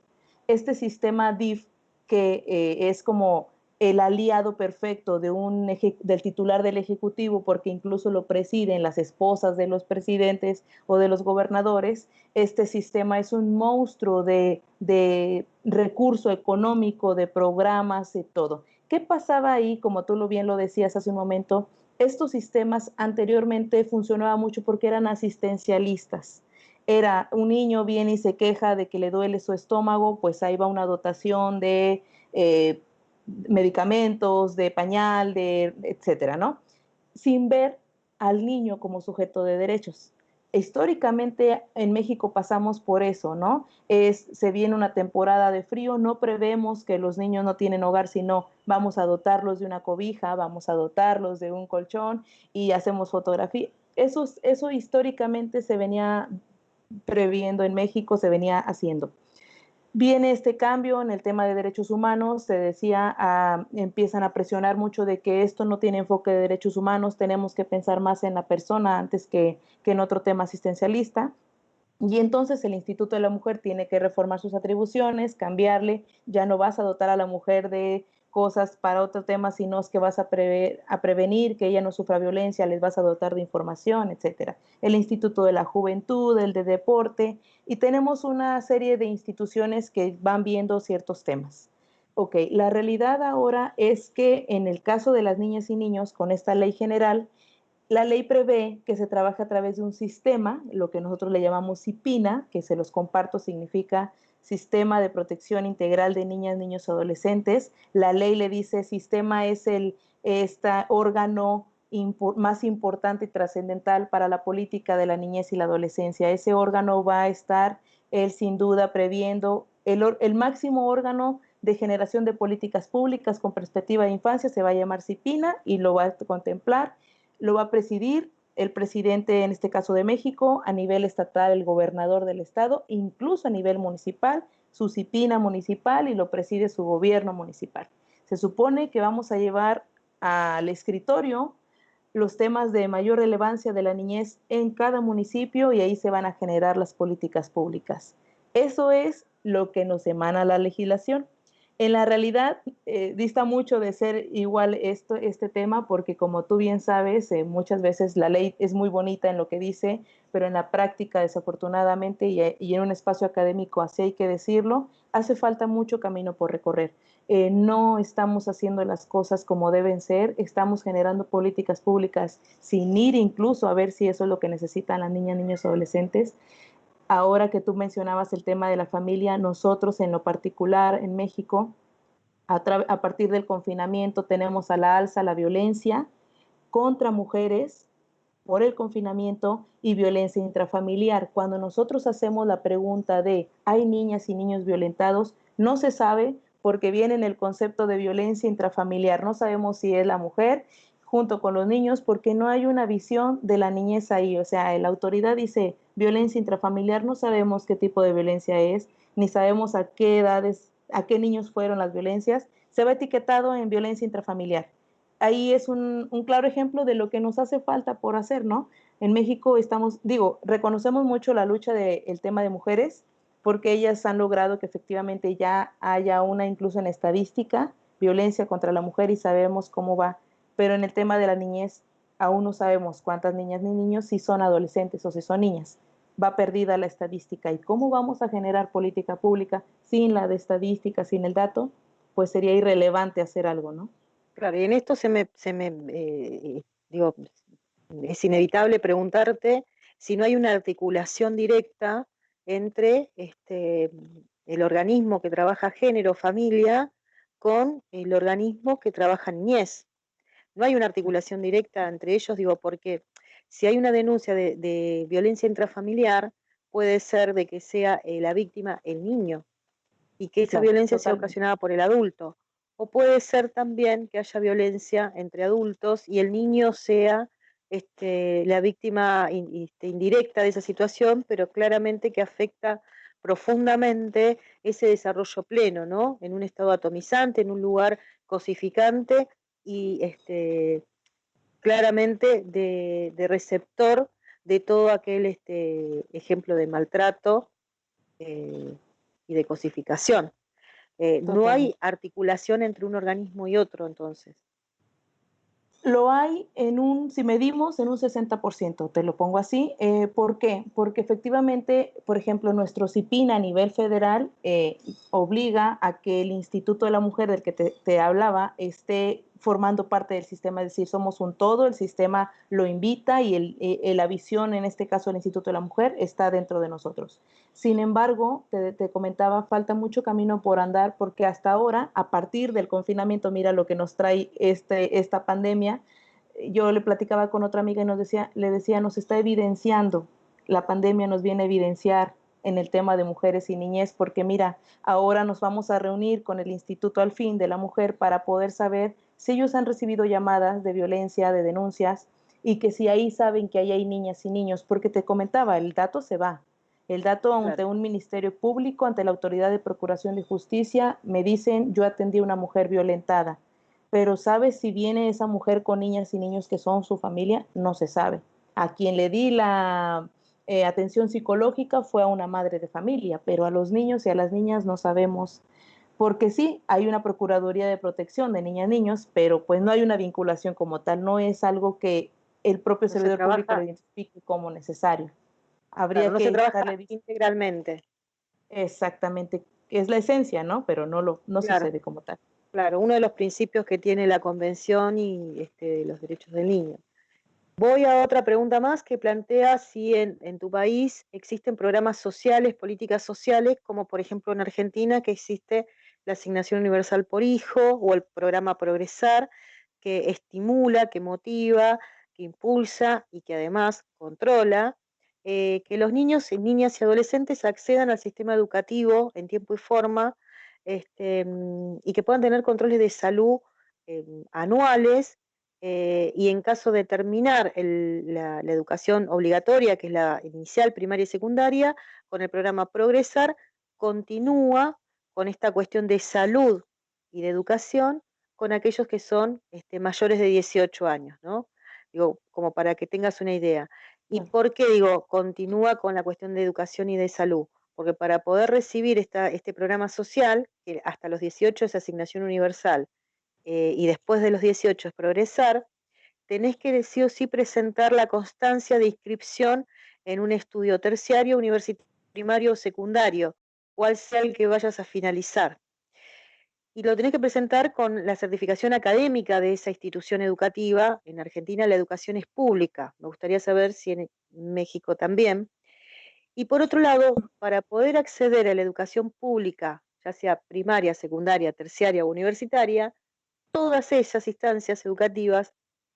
Este sistema DIF, que es como el aliado perfecto del titular del Ejecutivo, porque incluso lo presiden las esposas de los presidentes o de los gobernadores. Este sistema es un monstruo de recurso económico, de programas, de todo. ¿Qué pasaba ahí? Como tú bien lo decías hace un momento, estos sistemas anteriormente funcionaban mucho porque eran asistencialistas. Era un niño viene y se queja de que le duele su estómago, pues ahí va una dotación de medicamentos, de pañal, etcétera, ¿no? Sin ver al niño como sujeto de derechos. Históricamente en México pasamos por eso, ¿no? Se viene una temporada de frío, no prevemos que los niños no tienen hogar, sino vamos a dotarlos de una cobija, vamos a dotarlos de un colchón y hacemos fotografía. Eso históricamente se venía previendo en México, se venía haciendo. Viene este cambio en el tema de derechos humanos, se decía, empiezan a presionar mucho de que esto no tiene enfoque de derechos humanos, tenemos que pensar más en la persona antes que en otro tema asistencialista. Y entonces el Instituto de la Mujer tiene que reformar sus atribuciones, cambiarle, ya no vas a dotar a la mujer de cosas para otro tema, sino es que vas a prevenir que ella no sufra violencia, les vas a dotar de información, etcétera. El Instituto de la Juventud, el de Deporte, y tenemos una serie de instituciones que van viendo ciertos temas. Ok, la realidad ahora es que en el caso de las niñas y niños, con esta ley general, la ley prevé que se trabaje a través de un sistema, lo que nosotros le llamamos CIPINA, que se los comparto, significa Sistema de Protección Integral de Niñas, Niños y Adolescentes. La ley le dice sistema es este órgano más importante y trascendental para la política de la niñez y la adolescencia. Ese órgano va a estar, él sin duda, previendo el máximo órgano de generación de políticas públicas con perspectiva de infancia, se va a llamar CIPINA y lo va a contemplar, lo va a presidir el presidente, en este caso de México, a nivel estatal, el gobernador del estado, incluso a nivel municipal, su CIPINA municipal y lo preside su gobierno municipal. Se supone que vamos a llevar al escritorio los temas de mayor relevancia de la niñez en cada municipio y ahí se van a generar las políticas públicas. Eso es lo que nos emana la legislación. En la realidad, dista mucho de ser igual este tema, porque como tú bien sabes, muchas veces la ley es muy bonita en lo que dice, pero en la práctica, desafortunadamente, y en un espacio académico, así hay que decirlo, hace falta mucho camino por recorrer. No estamos haciendo las cosas como deben ser, estamos generando políticas públicas sin ir incluso a ver si eso es lo que necesitan las niñas, niños, adolescentes. Ahora que tú mencionabas el tema de la familia, nosotros en lo particular en México, a partir del confinamiento tenemos a la alza la violencia contra mujeres por el confinamiento y violencia intrafamiliar. Cuando nosotros hacemos la pregunta de ¿hay niñas y niños violentados? No se sabe porque viene en el concepto de violencia intrafamiliar. No sabemos si es la mujer junto con los niños porque no hay una visión de la niñez ahí. O sea, la autoridad dice violencia intrafamiliar, no sabemos qué tipo de violencia es, ni sabemos a qué edades, a qué niños fueron las violencias. Se va etiquetado en violencia intrafamiliar. Ahí es un claro ejemplo de lo que nos hace falta por hacer, ¿no? En México estamos, digo, reconocemos mucho la lucha del tema de mujeres, porque ellas han logrado que efectivamente ya haya una, incluso en estadística, violencia contra la mujer y sabemos cómo va. Pero en el tema de la niñez, aún no sabemos cuántas niñas ni niños, si son adolescentes o si son niñas. Va perdida la estadística. ¿Y cómo vamos a generar política pública sin la de estadística, sin el dato? Pues sería irrelevante hacer algo, ¿no? Claro, y en esto digo, es inevitable preguntarte si no hay una articulación directa entre el organismo que trabaja género, familia, con el organismo que trabaja niñez. No hay una articulación directa entre ellos, digo, porque si hay una denuncia de violencia intrafamiliar, puede ser de que sea la víctima el niño y que esa Claro, violencia sea totalmente. ocasionada por el adulto. O puede ser también que haya violencia entre adultos y el niño sea la víctima indirecta de esa situación, pero claramente que afecta profundamente ese desarrollo pleno, ¿no? En un estado atomizante, en un lugar cosificante y claramente de receptor de todo aquel ejemplo de maltrato eh, y de cosificación. No hay Totalmente. articulación entre un organismo y otro, entonces. Lo hay si medimos, en un 60%, te lo pongo así. ¿Por qué? Porque efectivamente, por ejemplo, nuestro CIPIN a nivel federal obliga a que el Instituto de la Mujer del que te hablaba esté formando parte del sistema, es decir, somos un todo, el sistema lo invita y la visión, en este caso el Instituto de la Mujer, está dentro de nosotros. Sin embargo, te comentaba, falta mucho camino por andar porque hasta ahora, a partir del confinamiento, mira lo que nos trae esta pandemia, yo le platicaba con otra amiga y le decía, nos está evidenciando, la pandemia nos viene a evidenciar en el tema de mujeres y niñez, porque mira, ahora nos vamos a reunir con el Instituto Al Fin de la Mujer para poder saber si ellos han recibido llamadas de violencia, de denuncias, y que si ahí saben que ahí hay niñas y niños, porque te comentaba, el dato se va. El dato ante Claro. un ministerio público, ante la autoridad de procuración de justicia, me dicen, yo atendí a una mujer violentada, pero ¿sabes si viene esa mujer con niñas y niños que son su familia? No se sabe. A quien le di la atención psicológica fue a una madre de familia, pero a los niños y a las niñas no sabemos, porque sí, hay una Procuraduría de Protección de Niñas y Niños, pero pues no hay una vinculación como tal, no es algo que el propio No se servidor público lo trabaja, identifique como necesario. claro, Habría no se que trabaja darle vista integralmente. exactamente, es la esencia, ¿no? Pero no Claro, sucede como tal. claro, uno de los principios que tiene la Convención y de los derechos del niño. Voy a otra pregunta más que plantea si en tu país existen programas sociales, políticas sociales, como por ejemplo en Argentina, que existe la asignación universal por hijo o el programa Progresar, que estimula, que motiva, que impulsa y que además controla que los niños, niñas y adolescentes accedan al sistema educativo en tiempo y forma y que puedan tener controles de salud anuales y en caso de terminar la educación obligatoria, que es la inicial, primaria y secundaria, con el programa Progresar, continúa con esta cuestión de salud y de educación con aquellos que son mayores de 18 años, ¿no? Digo, como para que tengas una idea. ¿Y por qué digo continúa con la cuestión de educación y de salud? Porque para poder recibir este programa social, que hasta los 18 es asignación universal, y después de los 18 es progresar, tenés que sí o sí presentar la constancia de inscripción en un estudio terciario, universitario, primario o secundario, cual sea el que vayas a finalizar. Y lo tenés que presentar con la certificación académica de esa institución educativa. En Argentina la educación es pública. Me gustaría saber si en México también. Y por otro lado, para poder acceder a la educación pública, ya sea primaria, secundaria, terciaria o universitaria, todas esas instancias educativas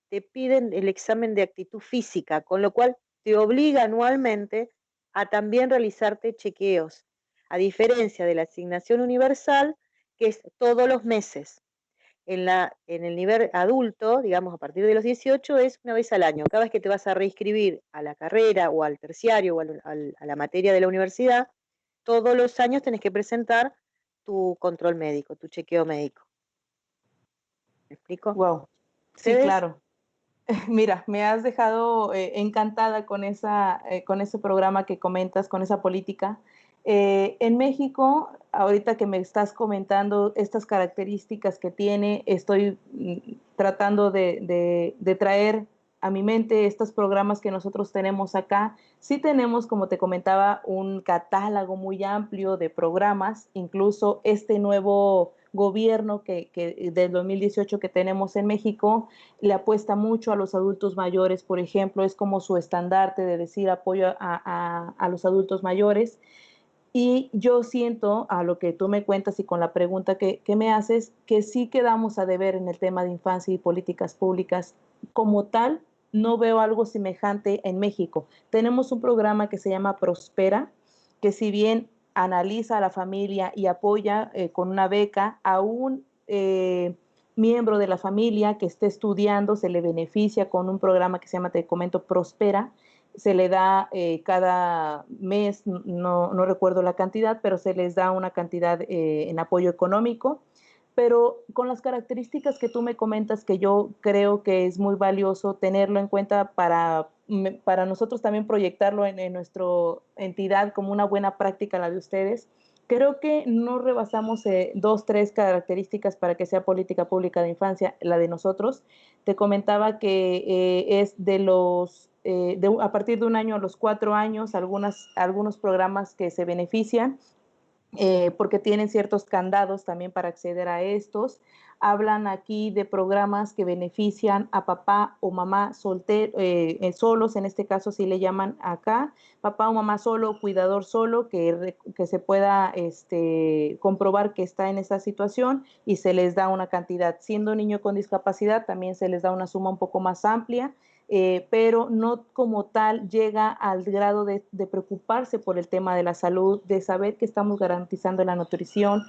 te piden el examen de actitud física, con lo cual te obliga anualmente a también realizarte chequeos, a diferencia de la asignación universal, que es todos los meses. En el nivel adulto, digamos a partir de los 18, es una vez al año. Cada vez que te vas a reinscribir a la carrera o al terciario o a la materia de la universidad, todos los años tenés que presentar tu control médico, tu chequeo médico. ¿Me explico? Wow, sí, ¿Ustedes? claro. Mira, me has dejado encantada con ese programa que comentas, con esa política. En México, ahorita que me estás comentando estas características que tiene, estoy tratando de traer a mi mente estos programas que nosotros tenemos acá. Sí tenemos, como te comentaba, un catálogo muy amplio de programas, incluso este nuevo gobierno del 2018 que tenemos en México le apuesta mucho a los adultos mayores, por ejemplo, es como su estandarte de decir apoyo a los adultos mayores. Y yo siento, a lo que tú me cuentas y con la pregunta que me haces, que sí quedamos a deber en el tema de infancia y políticas públicas. Como tal, no veo algo semejante en México. Tenemos un programa que se llama Prospera, que si bien analiza a la familia y apoya con una beca a un miembro de la familia que esté estudiando, se le beneficia con un programa que se llama, te comento, Prospera, se le da cada mes, no recuerdo la cantidad, pero se les da una cantidad en apoyo económico, pero con las características que tú me comentas que yo creo que es muy valioso tenerlo en cuenta para nosotros también proyectarlo en nuestra entidad como una buena práctica la de ustedes. Creo que no rebasamos dos, tres características para que sea política pública de infancia, la de nosotros. Te comentaba que es a partir de un año a los 4 años, algunos programas que se benefician. porque tienen ciertos candados también para acceder a estos. Hablan aquí de programas que benefician a papá o mamá solos, en este caso sí le llaman acá, papá o mamá solo, cuidador solo, que se pueda comprobar que está en esa situación y se les da una cantidad. Siendo niño con discapacidad, también se les da una suma un poco más amplia, pero no como tal llega al grado de preocuparse por el tema de la salud, de saber que estamos garantizando la nutrición.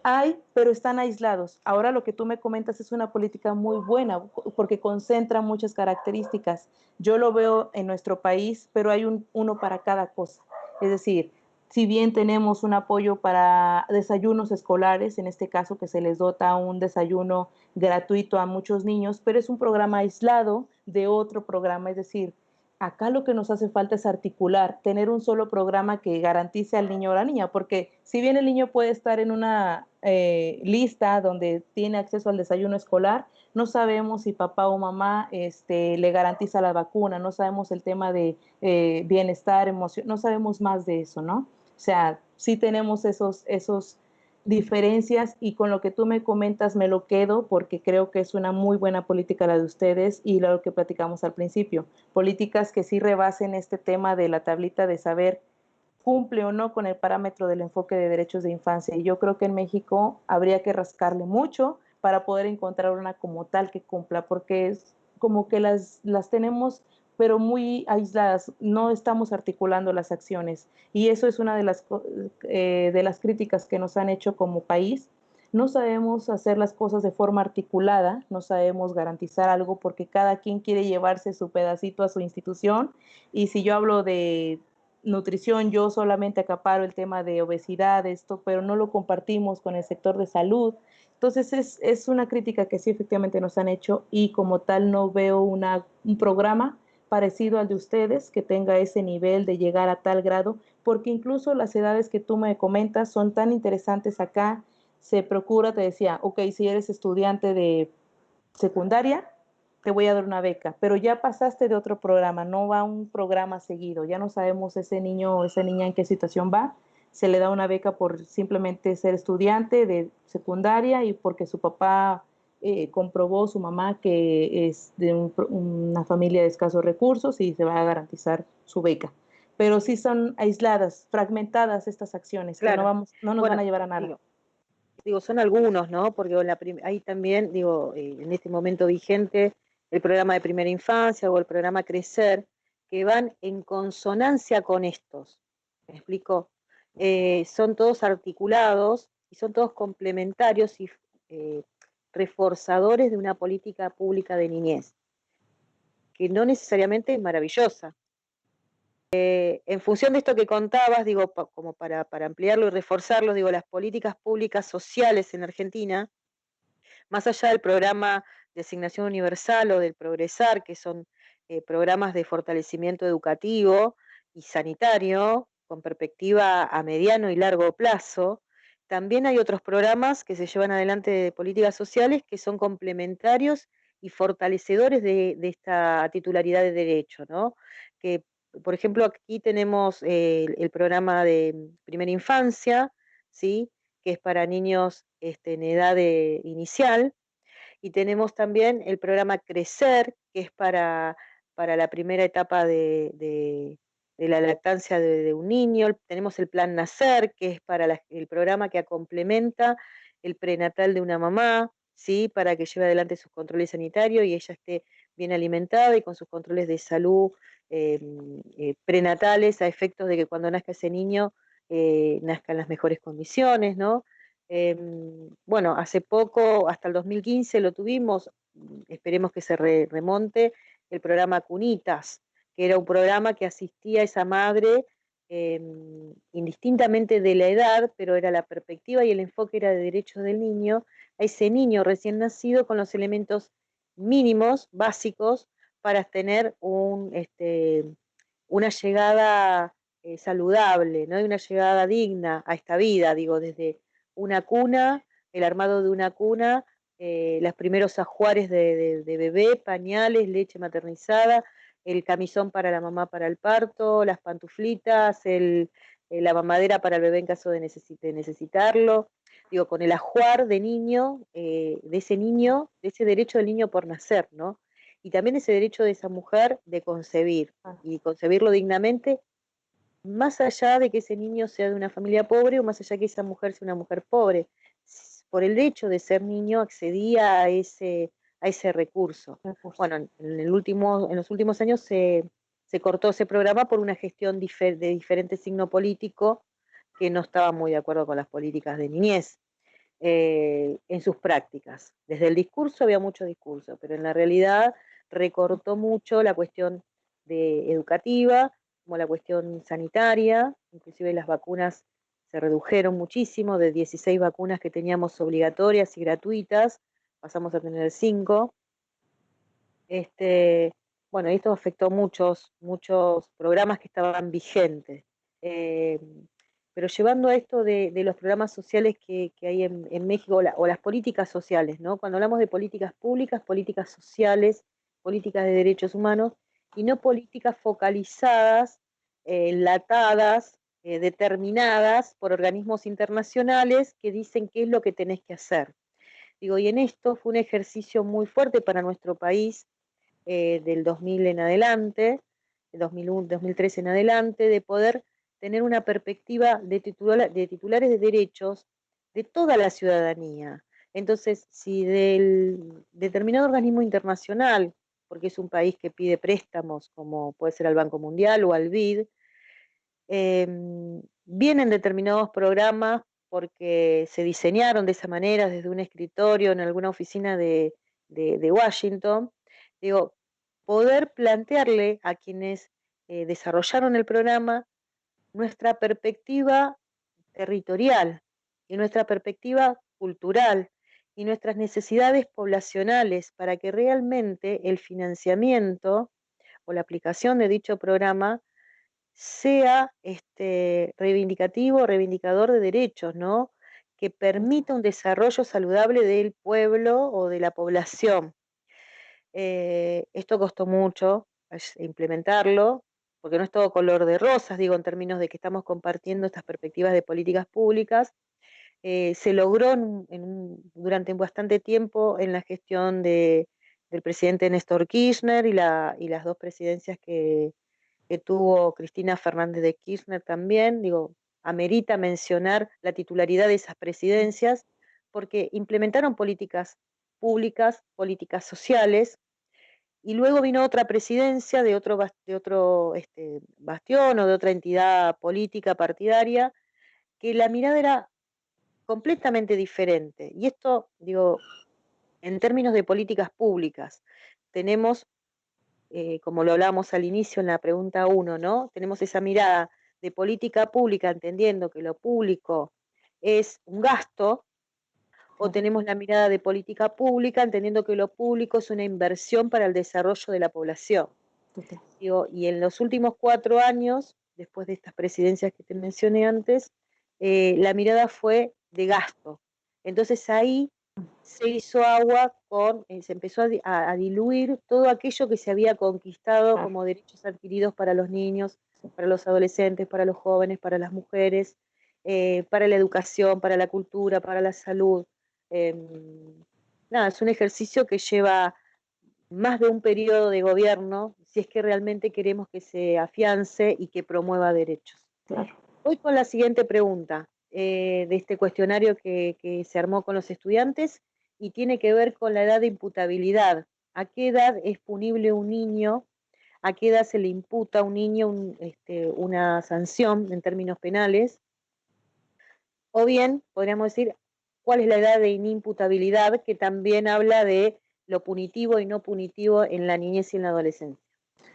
Hay, pero están aislados. Ahora lo que tú me comentas es una política muy buena porque concentra muchas características. Yo lo veo en nuestro país, pero hay uno para cada cosa. Es decir, si bien tenemos un apoyo para desayunos escolares, en este caso que se les dota un desayuno gratuito a muchos niños, pero es un programa aislado de otro programa, es decir, acá lo que nos hace falta es articular, tener un solo programa que garantice al niño o la niña, porque si bien el niño puede estar en una lista donde tiene acceso al desayuno escolar, no sabemos si papá o mamá le garantiza la vacuna, no sabemos el tema de bienestar, emoción, no sabemos más de eso, ¿no? O sea, sí tenemos esos diferencias y con lo que tú me comentas me lo quedo porque creo que es una muy buena política la de ustedes y lo que platicamos al principio, políticas que sí rebasen este tema de la tablita de saber cumple o no con el parámetro del enfoque de derechos de infancia. Y yo creo que en México habría que rascarle mucho para poder encontrar una como tal que cumpla, porque es como que las tenemos pero muy aisladas, no estamos articulando las acciones. Y eso es una de las críticas que nos han hecho como país. No sabemos hacer las cosas de forma articulada, no sabemos garantizar algo porque cada quien quiere llevarse su pedacito a su institución. Y si yo hablo de nutrición, yo solamente acaparo el tema de obesidad, esto, pero no lo compartimos con el sector de salud. Entonces es una crítica que sí efectivamente nos han hecho y como tal no veo un programa parecido al de ustedes que tenga ese nivel de llegar a tal grado, porque incluso las edades que tú me comentas son tan interesantes acá, se procura, te decía, ok, si eres estudiante de secundaria, te voy a dar una beca, pero ya pasaste de otro programa, no va un programa seguido, ya no sabemos ese niño o esa niña en qué situación va, se le da una beca por simplemente ser estudiante de secundaria y porque su papá comprobó, su mamá, que es de una familia de escasos recursos y se va a garantizar su beca. Pero sí son aisladas, fragmentadas estas acciones que Claro. no nos van Bueno, a llevar a nada. digo, son algunos, ¿no? Porque hay también, digo, en este momento vigente, el programa de primera infancia o el programa Crecer, que van en consonancia con estos. ¿Me explico? Son todos articulados y son todos complementarios y eh, reforzadores de una política pública de niñez, que no necesariamente es maravillosa. En función de esto que contabas, digo, como para ampliarlo y reforzarlo, digo, las políticas públicas sociales en Argentina, más allá del programa de asignación universal o del Progresar, que son programas de fortalecimiento educativo y sanitario con perspectiva a mediano y largo plazo, también hay otros programas que se llevan adelante de políticas sociales que son complementarios y fortalecedores de esta titularidad de derecho, ¿no? Que, por ejemplo, aquí tenemos el programa de primera infancia, ¿sí? Que es para niños en edad inicial, y tenemos también el programa Crecer, que es para la primera etapa de la lactancia de un niño. Tenemos el Plan Nacer, que es para el programa que complementa el prenatal de una mamá, ¿sí? Para que lleve adelante sus controles sanitarios y ella esté bien alimentada y con sus controles de salud eh, prenatales a efectos de que cuando nazca ese niño nazca en las mejores condiciones, ¿no? Bueno, hace poco, hasta el 2015 lo tuvimos, esperemos que se remonte, el programa Cunitas, que era un programa que asistía a esa madre eh, indistintamente de la edad, pero era la perspectiva y el enfoque era de derechos del niño, a ese niño recién nacido con los elementos mínimos, básicos, para tener una llegada saludable, ¿no? Y una llegada digna a esta vida, digo, desde una cuna, el armado de una cuna, los primeros ajuares de bebé, pañales, leche maternizada, el camisón para la mamá para el parto, las pantuflitas, la mamadera para el bebé en caso de necesitarlo, digo, con el ajuar de niño, de ese derecho del niño por nacer, ¿no? Y también ese derecho de esa mujer de concebir, y concebirlo dignamente, más allá de que ese niño sea de una familia pobre o más allá de que esa mujer sea una mujer pobre. Por el hecho de ser niño accedía a ese recurso. Bueno, en los últimos años se cortó ese programa por una gestión de diferente signo político que no estaba muy de acuerdo con las políticas de niñez en sus prácticas. Desde el discurso había mucho discurso, pero en la realidad recortó mucho la cuestión educativa, como la cuestión sanitaria, inclusive las vacunas se redujeron muchísimo, de 16 vacunas que teníamos obligatorias y gratuitas, pasamos a tener 5. Bueno, esto afectó muchos programas que estaban vigentes. Eh, pero llevando a esto de los programas sociales que hay en México, o las políticas sociales, ¿no? Cuando hablamos de políticas públicas, políticas sociales, políticas de derechos humanos, y no políticas focalizadas, enlatadas, determinadas por organismos internacionales que dicen qué es lo que tenés que hacer. Digo, y en esto fue un ejercicio muy fuerte para nuestro país, del 2000 en adelante, 2001, 2013 en adelante, de poder tener una perspectiva de titulares de derechos de toda la ciudadanía. Entonces, si del determinado organismo internacional, porque es un país que pide préstamos, como puede ser al Banco Mundial o al BID, eh, vienen determinados programas porque se diseñaron de esa manera desde un escritorio en alguna oficina de Washington, digo, poder plantearle a quienes desarrollaron el programa nuestra perspectiva territorial y nuestra perspectiva cultural y nuestras necesidades poblacionales para que realmente el financiamiento o la aplicación de dicho programa sea reivindicativo, reivindicador de derechos, ¿no? Que permita un desarrollo saludable del pueblo o de la población. Esto costó mucho implementarlo, porque no es todo color de rosas, digo, en términos de que estamos compartiendo estas perspectivas de políticas públicas. Se logró durante bastante tiempo en la gestión del presidente Néstor Kirchner y las dos presidencias que tuvo Cristina Fernández de Kirchner también, digo, amerita mencionar la titularidad de esas presidencias, porque implementaron políticas públicas, políticas sociales, y luego vino otra presidencia de otro bastión o de otra entidad política partidaria, que la mirada era completamente diferente. Y esto, digo, en términos de políticas públicas, tenemos como lo hablábamos al inicio en la pregunta 1, ¿no? Tenemos esa mirada de política pública, entendiendo que lo público es un gasto, o tenemos la mirada de política pública, entendiendo que lo público es una inversión para el desarrollo de la población. Digo, y en los últimos 4 años, después de estas presidencias que te mencioné antes, la mirada fue de gasto. Entonces ahí se hizo agua se empezó a diluir todo aquello que se había conquistado como derechos adquiridos para los niños, para los adolescentes, para los jóvenes, para las mujeres, para la educación, para la cultura, para la salud. Nada, es un ejercicio que lleva más de un periodo de gobierno, si es que realmente queremos que se afiance y que promueva derechos. Claro. Voy con la siguiente pregunta de este cuestionario que se armó con los estudiantes y tiene que ver con la edad de imputabilidad. ¿A qué edad es punible un niño? ¿A qué edad se le imputa a un niño una sanción en términos penales? O bien, podríamos decir, ¿cuál es la edad de inimputabilidad? Que también habla de lo punitivo y no punitivo en la niñez y en la adolescencia.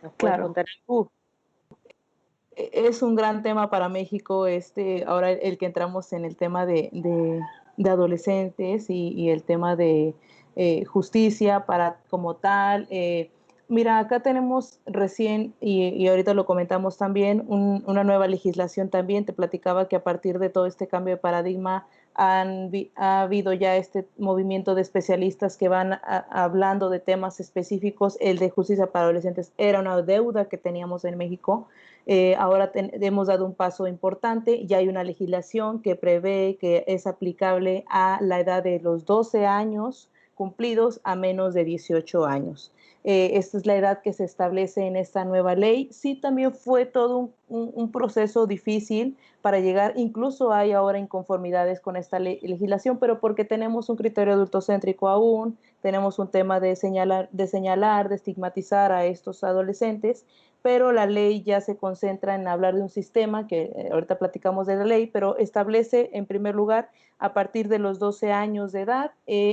¿Nos puedes contar? Es un gran tema para México, ahora el que entramos en el tema de adolescentes y el tema de justicia para como tal. Mira, acá tenemos recién, y ahorita lo comentamos también, una nueva legislación también. Te platicaba que a partir de todo este cambio de paradigma ha habido ya este movimiento de especialistas que van hablando de temas específicos. El de justicia para adolescentes era una deuda que teníamos en México. Ahora hemos dado un paso importante, ya hay una legislación que prevé que es aplicable a la edad de los 12 años cumplidos a menos de 18 años. Esta es la edad que se establece en esta nueva ley. Sí, también fue todo un proceso difícil para llegar, incluso hay ahora inconformidades con esta legislación, pero porque tenemos un criterio adultocéntrico aún, tenemos un tema de señalar, de estigmatizar a estos adolescentes, pero la ley ya se concentra en hablar de un sistema que ahorita platicamos de la ley, pero establece en primer lugar a partir de los 12 años de edad,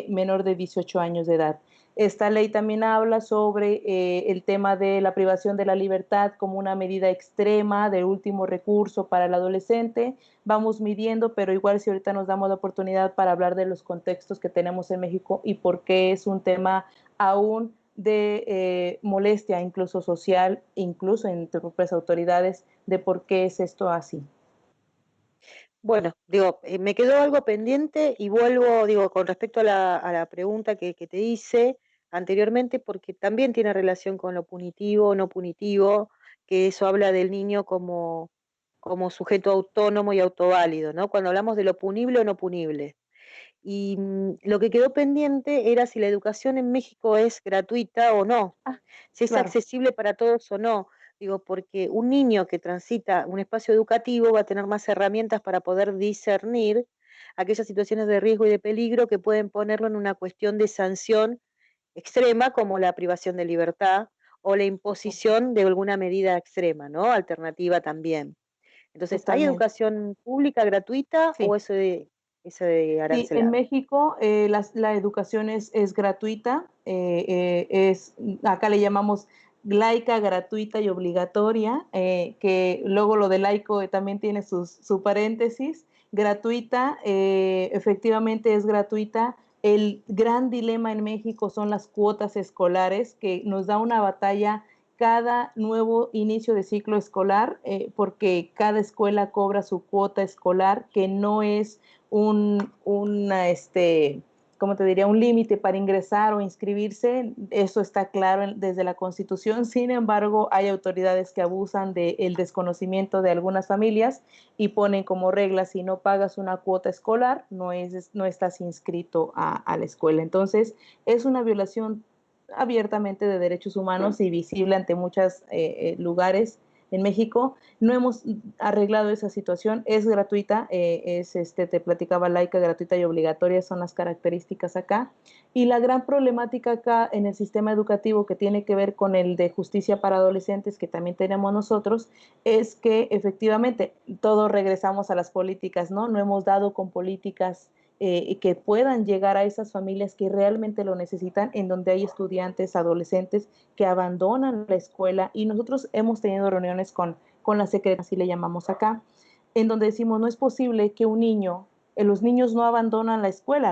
menor de 18 años de edad. Esta ley también habla sobre el tema de la privación de la libertad como una medida extrema de último recurso para el adolescente. Vamos midiendo, pero igual si ahorita nos damos la oportunidad para hablar de los contextos que tenemos en México y por qué es un tema aún de molestia, incluso social, incluso entre propias autoridades, de por qué es esto así. Bueno, digo, me quedó algo pendiente y vuelvo, digo, con respecto a la pregunta que te hice anteriormente, porque también tiene relación con lo punitivo, no punitivo, que eso habla del niño como, como sujeto autónomo y autoválido, ¿no? Cuando hablamos de lo punible o no punible. Y lo que quedó pendiente era si la educación en México es gratuita o no, Ah, si es claro, accesible para todos o no. Digo, porque un niño que transita un espacio educativo va a tener más herramientas para poder discernir aquellas situaciones de riesgo y de peligro que pueden ponerlo en una cuestión de sanción extrema, como la privación de libertad o la imposición de alguna medida extrema, ¿no? Alternativa también. Entonces, ¿hay totalmente. educación pública gratuita o Sí. eso de Sí, en arancelada? México la educación es gratuita, acá le llamamos laica, gratuita y obligatoria, que luego lo de laico también tiene su paréntesis. Gratuita, efectivamente es gratuita. El gran dilema en México son las cuotas escolares, que nos da una batalla cada nuevo inicio de ciclo escolar, porque cada escuela cobra su cuota escolar, que no es ¿cómo te diría? Un límite para ingresar o inscribirse, eso está claro desde la Constitución. Sin embargo, hay autoridades que abusan del desconocimiento de algunas familias y ponen como regla: si no pagas una cuota escolar, no estás inscrito a la escuela. Entonces, es una violación abiertamente de derechos humanos y visible ante muchos lugares en México. No hemos arreglado esa situación, es gratuita, te platicaba, laica, gratuita y obligatoria, son las características acá. Y la gran problemática acá en el sistema educativo, que tiene que ver con el de justicia para adolescentes, que también tenemos nosotros, es que efectivamente todos regresamos a las políticas, ¿no? No hemos dado con políticas que puedan llegar a esas familias que realmente lo necesitan, en donde hay estudiantes, adolescentes que abandonan la escuela, y nosotros hemos tenido reuniones con la secretaria, así le llamamos acá, en donde decimos: no es posible que un niño, los niños no abandonan la escuela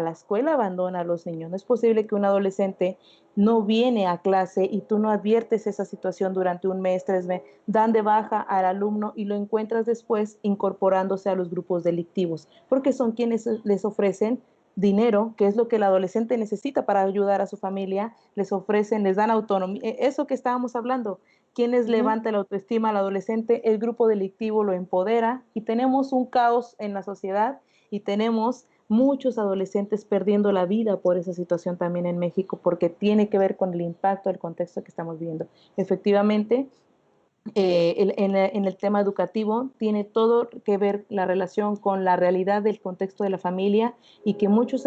abandona a los niños, no es posible que un adolescente no viene a clase y tú no adviertes esa situación durante un mes, 3 meses, dan de baja al alumno y lo encuentras después incorporándose a los grupos delictivos, porque son quienes les ofrecen dinero, que es lo que el adolescente necesita para ayudar a su familia, les ofrecen, les dan autonomía, eso que estábamos hablando, quienes Ujú. levantan la autoestima al adolescente, el grupo delictivo lo empodera y tenemos un caos en la sociedad y tenemos muchos adolescentes perdiendo la vida por esa situación también en México, porque tiene que ver con el impacto del contexto que estamos viendo. Efectivamente, en el tema educativo tiene todo que ver la relación con la realidad del contexto de la familia, y que muchos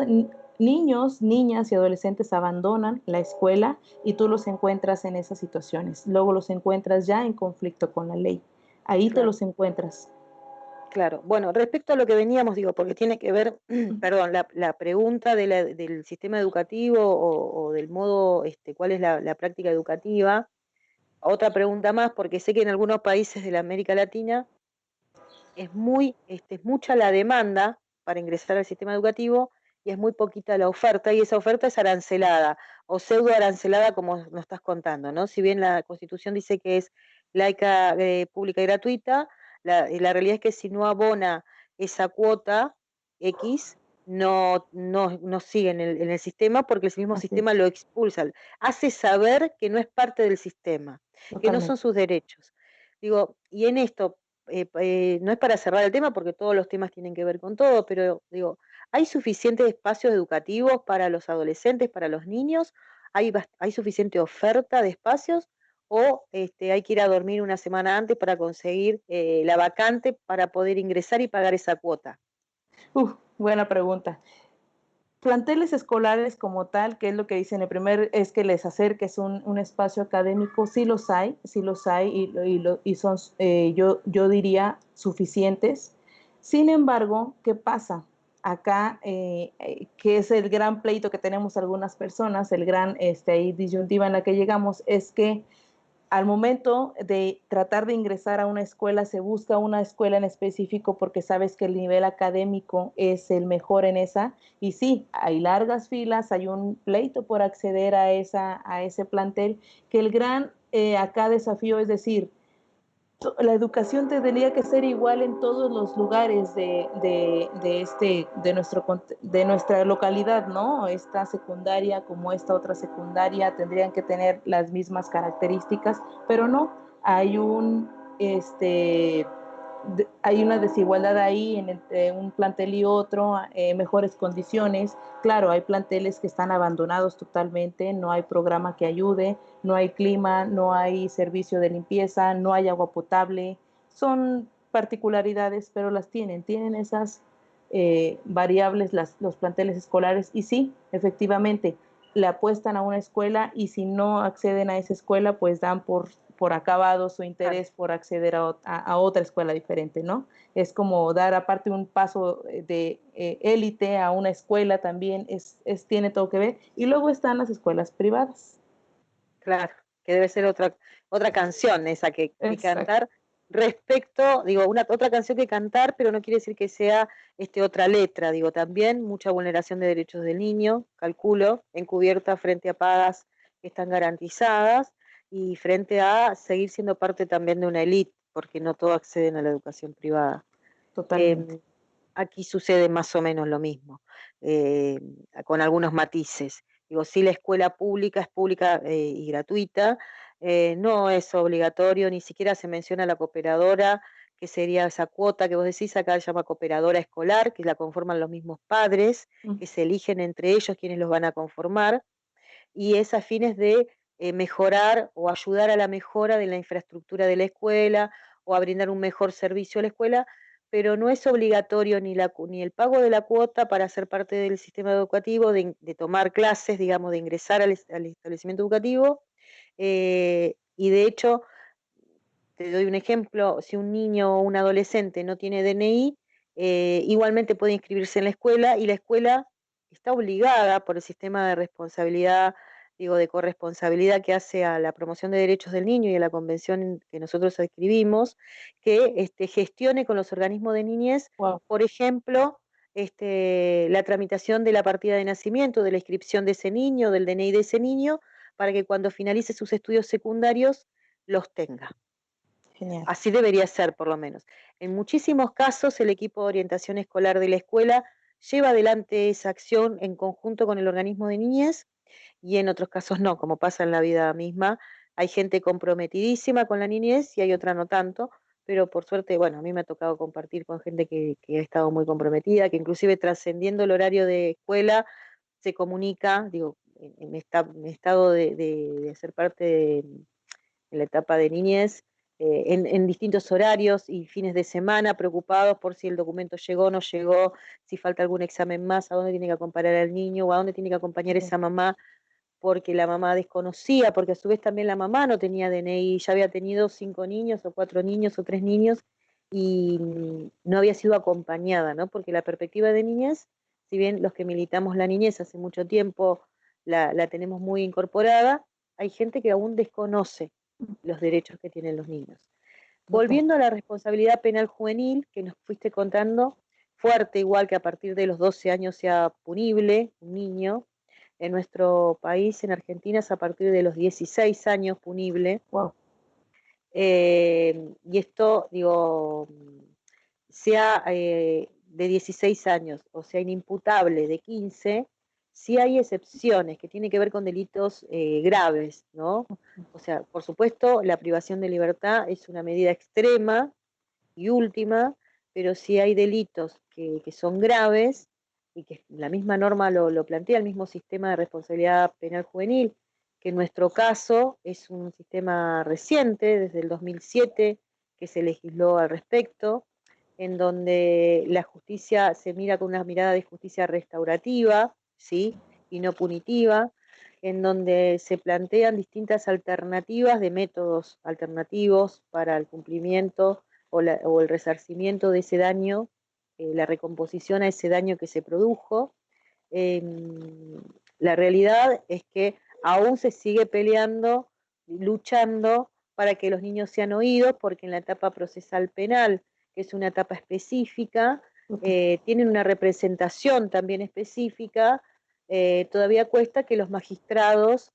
niños, niñas y adolescentes abandonan la escuela y tú los encuentras en esas situaciones. Luego los encuentras ya en conflicto con la ley. Ahí te Claro, los encuentras. claro. Bueno, respecto a lo que veníamos, digo, porque tiene que ver, perdón, la pregunta de del sistema educativo o del modo, cuál es la práctica educativa. Otra pregunta más, porque sé que en algunos países de la América Latina es mucha la demanda para ingresar al sistema educativo y es muy poquita la oferta, y esa oferta es arancelada o pseudo arancelada, como nos estás contando, ¿no? Si bien la Constitución dice que es laica, pública y gratuita, la realidad es que si no abona esa cuota X, no sigue en el sistema porque el mismo Así es, sistema lo expulsa, hace saber que no es parte del sistema, que no son totalmente. sus derechos. Digo, y en esto, no es para cerrar el tema porque todos los temas tienen que ver con todo, pero digo, ¿hay suficientes espacios educativos para los adolescentes, para los niños? ¿Hay suficiente oferta de espacios? ¿O hay que ir a dormir una semana antes para conseguir la vacante para poder ingresar y pagar esa cuota? Buena pregunta. Planteles escolares como tal, que es lo que dicen, el primer es que les acerques un espacio académico, sí los hay y son, yo diría, suficientes. Sin embargo, ¿qué pasa? Acá, que es el gran pleito que tenemos algunas personas, el gran ahí, disyuntiva en la que llegamos, es que al momento de tratar de ingresar a una escuela, se busca una escuela en específico porque sabes que el nivel académico es el mejor en esa. Y sí, hay largas filas, hay un pleito por acceder a ese plantel, que el gran acá desafío es decir, la educación tendría que ser igual en todos los lugares de nuestra localidad, ¿no? Esta secundaria como esta otra secundaria tendrían que tener las mismas características, pero no, hay este, hay una desigualdad ahí entre un plantel y otro, mejores condiciones. Claro, hay planteles que están abandonados totalmente, no hay programa que ayude, no hay clima, no hay servicio de limpieza, no hay agua potable. Son particularidades, pero las tienen esas variables los planteles escolares. Y sí, efectivamente, le apuestan a una escuela y si no acceden a esa escuela, pues dan por acabado su Claro. interés por acceder a otra escuela diferente, ¿no? Es como dar aparte un paso de élite a una escuela también, tiene todo que ver. Y luego están las escuelas privadas. Claro, que debe ser otra canción esa que Exacto. cantar respecto, digo, otra canción que cantar, pero no quiere decir que sea otra letra, digo, también mucha vulneración de derechos del niño, calculo, encubierta frente a pagas que están garantizadas y frente a seguir siendo parte también de una élite, porque no todos acceden a la educación privada. Totalmente. Eh, Aquí sucede más o menos lo mismo, eh, con algunos matices. Digo, si la escuela pública es pública y gratuita, no es obligatorio, ni siquiera se menciona la cooperadora, que sería esa cuota que vos decís, acá se llama cooperadora escolar, que la conforman los mismos padres, Mm. que se eligen entre ellos quienes los van a conformar, y es a fines de mejorar o ayudar a la mejora de la infraestructura de la escuela o a brindar un mejor servicio a la escuela, pero no es obligatorio ni el pago de la cuota para ser parte del sistema educativo, de tomar clases, digamos, de ingresar al establecimiento educativo. Y de hecho, te doy un ejemplo, si un niño o un adolescente no tiene DNI, igualmente puede inscribirse en la escuela y la escuela está obligada por el sistema de responsabilidad, digo, de corresponsabilidad que hace a la promoción de derechos del niño y a la convención que nosotros escribimos, que gestione con los organismos de niñez, Wow, por ejemplo, la tramitación de la partida de nacimiento, de la inscripción de ese niño, del DNI de ese niño, para que cuando finalice sus estudios secundarios los tenga. genial. Así debería ser, por lo menos. En muchísimos casos, el equipo de orientación escolar de la escuela lleva adelante esa acción en conjunto con el organismo de niñez y en otros casos no, como pasa en la vida misma. Hay gente comprometidísima con la niñez y hay otra no tanto, pero por suerte, bueno, a mí me ha tocado compartir con gente que ha estado muy comprometida, que inclusive trascendiendo el horario de escuela se comunica, digo, en estado de ser parte en la etapa de niñez, en distintos horarios y fines de semana, preocupados por si el documento llegó o no llegó, si falta algún examen más, a dónde tiene que acompañar al niño o a dónde tiene que acompañar Sí, esa mamá, porque la mamá desconocía, porque a su vez también la mamá no tenía DNI, ya había tenido 5 niños o 4 niños o 3 niños y no había sido acompañada, ¿no? Porque la perspectiva de niñez, si bien los que militamos la niñez hace mucho tiempo la tenemos muy incorporada, hay gente que aún desconoce los derechos que tienen los niños. total. Volviendo a la responsabilidad penal juvenil que nos fuiste contando, fuerte igual que a partir de los 12 años sea punible un niño, en nuestro país, en Argentina, es a partir de los 16 años punible. Wow. Y esto, digo, se ha de 16 años, o sea, inimputable de 15, sí hay excepciones que tienen que ver con delitos graves, ¿no? O sea, por supuesto, la privación de libertad es una medida extrema y última, pero sí hay delitos que son graves y que la misma norma lo plantea, el mismo sistema de responsabilidad penal juvenil, que en nuestro caso es un sistema reciente, desde el 2007, que se legisló al respecto, en donde la justicia se mira con una mirada de justicia restaurativa, ¿sí? Y no punitiva, en donde se plantean distintas alternativas de métodos alternativos para el cumplimiento o el resarcimiento de ese daño, la recomposición a ese daño que se produjo. Eh, la realidad es que aún se sigue peleando, luchando para que los niños sean oídos, porque en la etapa procesal penal, que es una etapa específica, tienen una representación también específica, todavía cuesta que los magistrados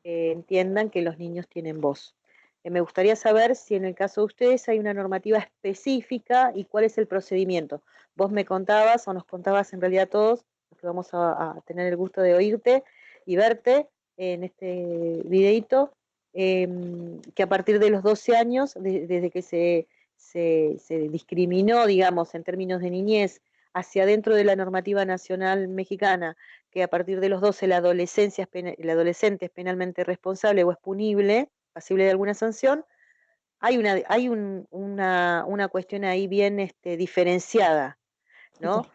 entiendan que los niños tienen voz. Me gustaría saber si en el caso de ustedes hay una normativa específica y cuál es el procedimiento. Vos me contabas o nos contabas en realidad a todos, los que vamos a tener el gusto de oírte y verte en este videito, que a partir de los 12 años, desde que se discriminó, digamos, en términos de niñez, hacia dentro de la normativa nacional mexicana, que a partir de los 12 el adolescente es penalmente responsable o es punible, pasible de alguna sanción, hay una cuestión ahí bien diferenciada, ¿no?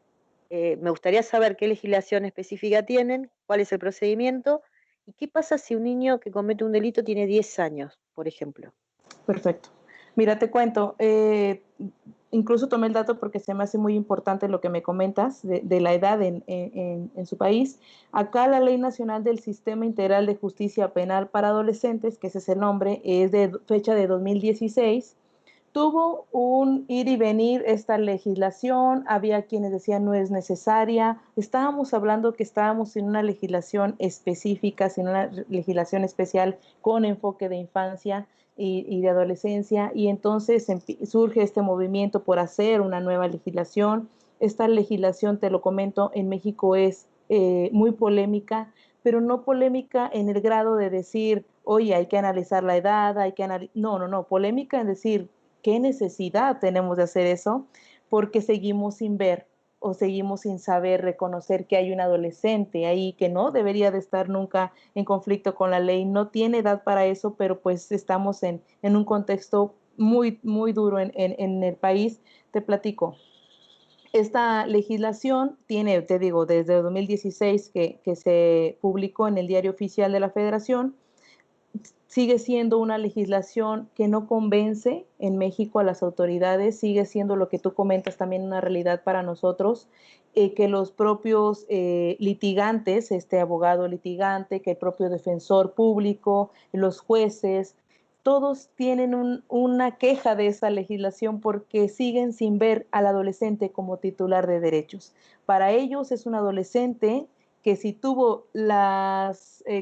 Me gustaría saber qué legislación específica tienen, cuál es el procedimiento y qué pasa si un niño que comete un delito tiene 10 años, por ejemplo. Perfecto. Mira, te cuento, incluso tomé el dato porque se me hace muy importante lo que me comentas de la edad en su país. Acá la Ley Nacional del Sistema Integral de Justicia Penal para Adolescentes, que ese es el nombre, es de fecha de 2016. Tuvo un ir y venir esta legislación, había quienes decían no es necesaria, estábamos hablando que estábamos en una legislación específica, sin una legislación especial con enfoque de infancia y de adolescencia, y entonces surge este movimiento por hacer una nueva legislación. Esta legislación, te lo comento, en México es muy polémica, pero no polémica en el grado de decir, oye, hay que analizar la edad, hay que no, polémica en decir, ¿qué necesidad tenemos de hacer eso? Porque seguimos sin ver o seguimos sin saber reconocer que hay un adolescente ahí que no debería de estar nunca en conflicto con la ley, no tiene edad para eso, pero pues estamos en un contexto muy, muy duro en el país. Te platico. Esta legislación tiene, te digo, desde 2016 que se publicó en el Diario Oficial de la Federación, sigue siendo una legislación que no convence en México a las autoridades, sigue siendo lo que tú comentas también una realidad para nosotros, que los propios litigantes, este abogado litigante, que el propio defensor público, los jueces, todos tienen una queja de esa legislación porque siguen sin ver al adolescente como titular de derechos. Para ellos es un adolescente que si tuvo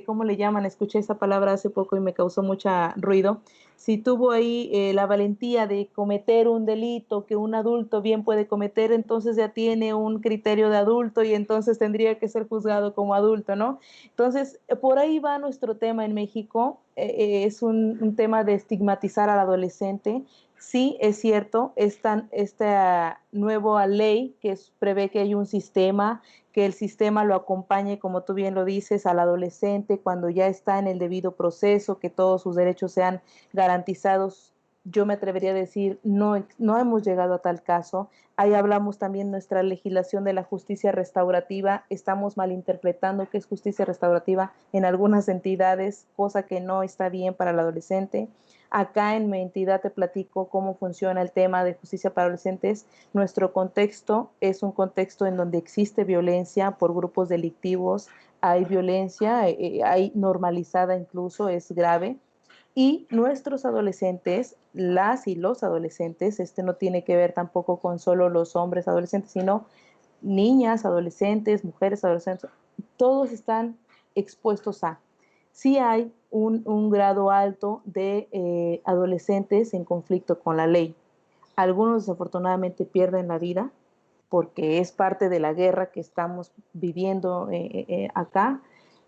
¿cómo le llaman? Escuché esa palabra hace poco y me causó mucho ruido. Si tuvo ahí la valentía de cometer un delito que un adulto bien puede cometer, entonces ya tiene un criterio de adulto y entonces tendría que ser juzgado como adulto, ¿no? Entonces, por ahí va nuestro tema en México. Es un tema de estigmatizar al adolescente. Sí, es cierto, esta nueva ley prevé que hay un sistema, que el sistema lo acompañe, como tú bien lo dices, al adolescente cuando ya está en el debido proceso, que todos sus derechos sean garantizados. Yo me atrevería a decir, no hemos llegado a tal caso. Ahí hablamos también nuestra legislación de la justicia restaurativa. Estamos malinterpretando qué es justicia restaurativa en algunas entidades, cosa que no está bien para el adolescente. Acá en mi entidad te platico cómo funciona el tema de justicia para adolescentes. Nuestro contexto es un contexto en donde existe violencia por grupos delictivos, hay violencia, hay normalizada incluso, es grave. Y nuestros adolescentes, las y los adolescentes, no tiene que ver tampoco con solo los hombres adolescentes, sino niñas, adolescentes, mujeres adolescentes, todos están expuestos a. Sí hay un grado alto de adolescentes en conflicto con la ley. Algunos desafortunadamente pierden la vida, porque es parte de la guerra que estamos viviendo acá,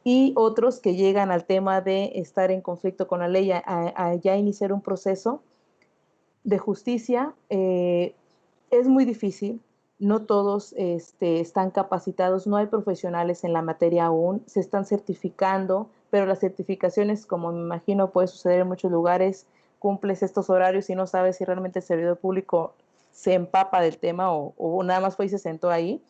y otros que llegan al tema de estar en conflicto con la ley, a ya iniciar un proceso de justicia. Es muy difícil, no todos están capacitados, no hay profesionales en la materia aún, se están certificando, pero las certificaciones, como me imagino puede suceder en muchos lugares, cumples estos horarios y no sabes si realmente el servidor público se empapa del tema o nada más fue y se sentó ahí.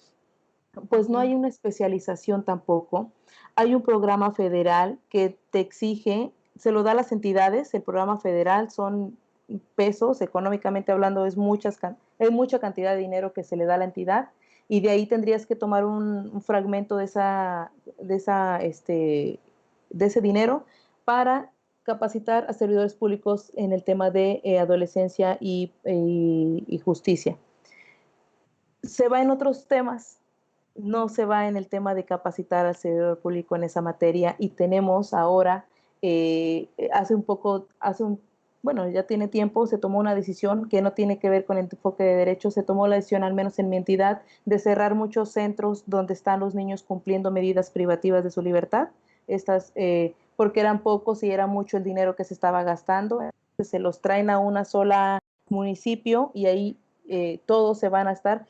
Pues no hay una especialización tampoco. Hay un programa federal que te exige, se lo da a las entidades, el programa federal son pesos, económicamente hablando, es mucha cantidad de dinero que se le da a la entidad, y de ahí tendrías que tomar un fragmento de ese dinero para capacitar a servidores públicos en el tema de adolescencia y justicia. Se va en otros temas, no se va en el tema de capacitar al servidor público en esa materia, y tenemos ahora, bueno, ya tiene tiempo, se tomó una decisión que no tiene que ver con el enfoque de derechos, se tomó la decisión, al menos en mi entidad, de cerrar muchos centros donde están los niños cumpliendo medidas privativas de su libertad, porque eran pocos y era mucho el dinero que se estaba gastando, entonces se los traen a una sola municipio y ahí todos se van a estar,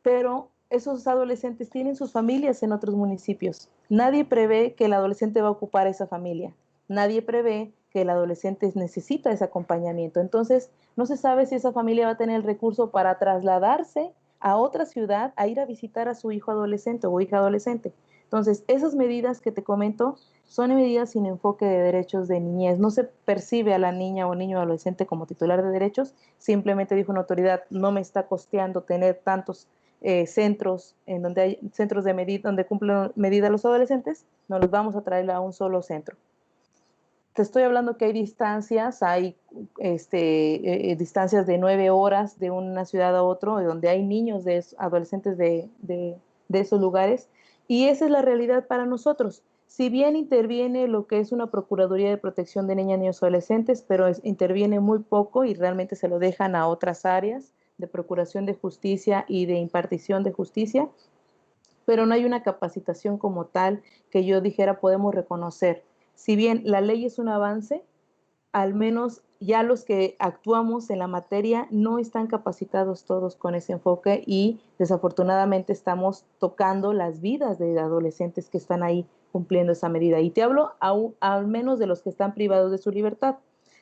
pero esos adolescentes tienen sus familias en otros municipios. Nadie prevé que el adolescente va a ocupar esa familia. Nadie prevé que el adolescente necesita ese acompañamiento. Entonces, no se sabe si esa familia va a tener el recurso para trasladarse a otra ciudad a ir a visitar a su hijo adolescente o hija adolescente. Entonces, esas medidas que te comento son medidas sin enfoque de derechos de niñez. No se percibe a la niña o niño adolescente como titular de derechos. Simplemente dijo una autoridad, no me está costeando tener tantos centros en donde hay centros de medida, donde cumplen medida los adolescentes, no los vamos a traer a un solo centro. Te estoy hablando que hay distancias de 9 horas de una ciudad a otro, donde hay niños, adolescentes de esos lugares, y esa es la realidad para nosotros. Si bien interviene lo que es una Procuraduría de Protección de Niñas, Niños y Adolescentes, pero interviene muy poco y realmente se lo dejan a otras áreas de procuración de justicia y de impartición de justicia, pero no hay una capacitación como tal que yo dijera podemos reconocer. Si bien la ley es un avance, al menos ya los que actuamos en la materia no están capacitados todos con ese enfoque, y desafortunadamente estamos tocando las vidas de adolescentes que están ahí cumpliendo esa medida. Y te hablo al menos de los que están privados de su libertad.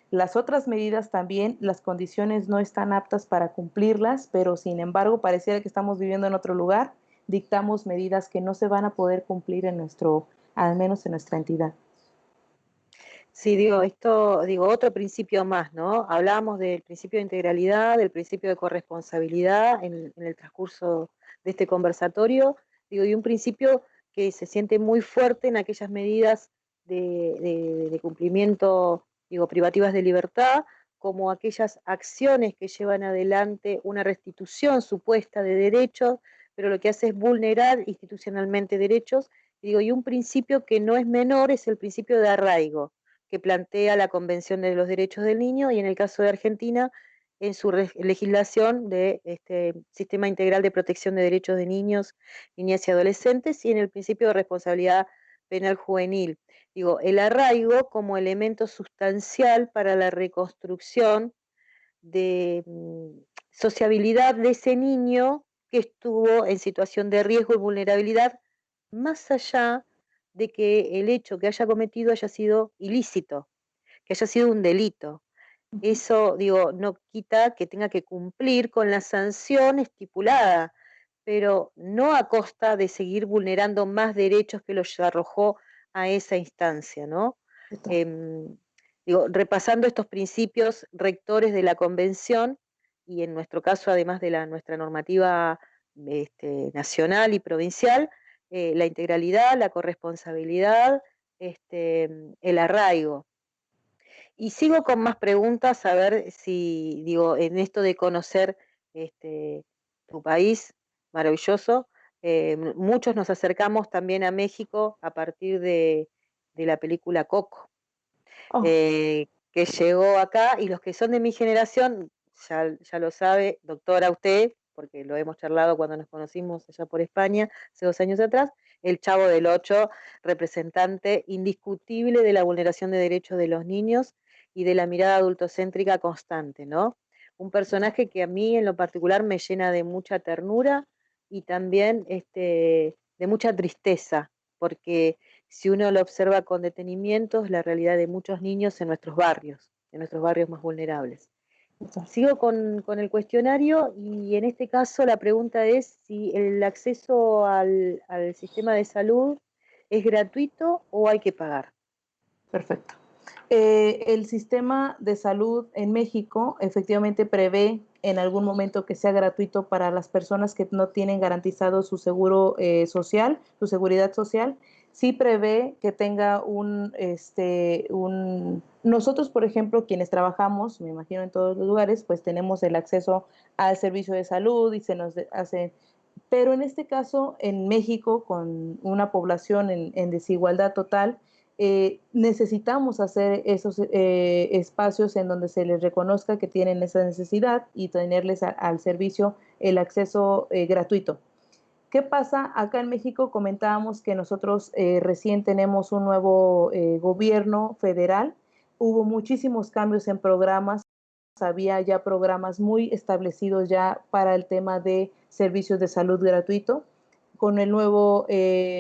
Las otras medidas también, las condiciones no están aptas para cumplirlas, pero sin embargo pareciera que estamos viviendo en otro lugar, dictamos medidas que no se van a poder cumplir al menos en nuestra entidad. Sí, otro principio más, ¿no? Hablábamos del principio de integralidad, del principio de corresponsabilidad en el transcurso de este conversatorio, y un principio que se siente muy fuerte en aquellas medidas de cumplimiento, privativas de libertad, como aquellas acciones que llevan adelante una restitución supuesta de derechos, pero lo que hace es vulnerar institucionalmente derechos, y un principio que no es menor es el principio de arraigo que plantea la Convención de los Derechos del Niño, y en el caso de Argentina, en su legislación de Sistema Integral de Protección de Derechos de Niños, Niñas y Adolescentes, y en el principio de responsabilidad penal juvenil. El arraigo como elemento sustancial para la reconstrucción de sociabilidad de ese niño que estuvo en situación de riesgo y vulnerabilidad, más allá de que el hecho que haya cometido haya sido ilícito, que haya sido un delito. Eso, no quita que tenga que cumplir con la sanción estipulada, pero no a costa de seguir vulnerando más derechos que los arrojó a esa instancia, ¿no? Em, repasando estos principios rectores de la Convención, y en nuestro caso, además de nuestra normativa nacional y provincial, la integralidad, la corresponsabilidad, el arraigo. Y sigo con más preguntas, a ver si, en esto de conocer tu país maravilloso, muchos nos acercamos también a México a partir de la película Coco, Oh, que llegó acá, y los que son de mi generación, ya lo sabe, doctora, usted, porque lo hemos charlado cuando nos conocimos allá por España, hace 2 años atrás, el Chavo del Ocho, representante indiscutible de la vulneración de derechos de los niños y de la mirada adultocéntrica constante, ¿no? Un personaje que a mí en lo particular me llena de mucha ternura y también de mucha tristeza, porque si uno lo observa con detenimiento, es la realidad de muchos niños en nuestros barrios más vulnerables. Sigo con el cuestionario y en este caso la pregunta es si el acceso al sistema de salud es gratuito o hay que pagar. Perfecto. El sistema de salud en México efectivamente prevé en algún momento que sea gratuito para las personas que no tienen garantizado su seguro social, su seguridad social. Sí prevé que tenga nosotros, por ejemplo, quienes trabajamos, me imagino en todos los lugares, pues tenemos el acceso al servicio de salud y se nos hace, pero en este caso, en México, con una población en desigualdad total, necesitamos hacer esos espacios en donde se les reconozca que tienen esa necesidad y tenerles al servicio el acceso gratuito. ¿Qué pasa? Acá en México comentábamos que nosotros recién tenemos un nuevo gobierno federal. Hubo muchísimos cambios en programas. Había ya programas muy establecidos ya para el tema de servicios de salud gratuito. Con el nuevo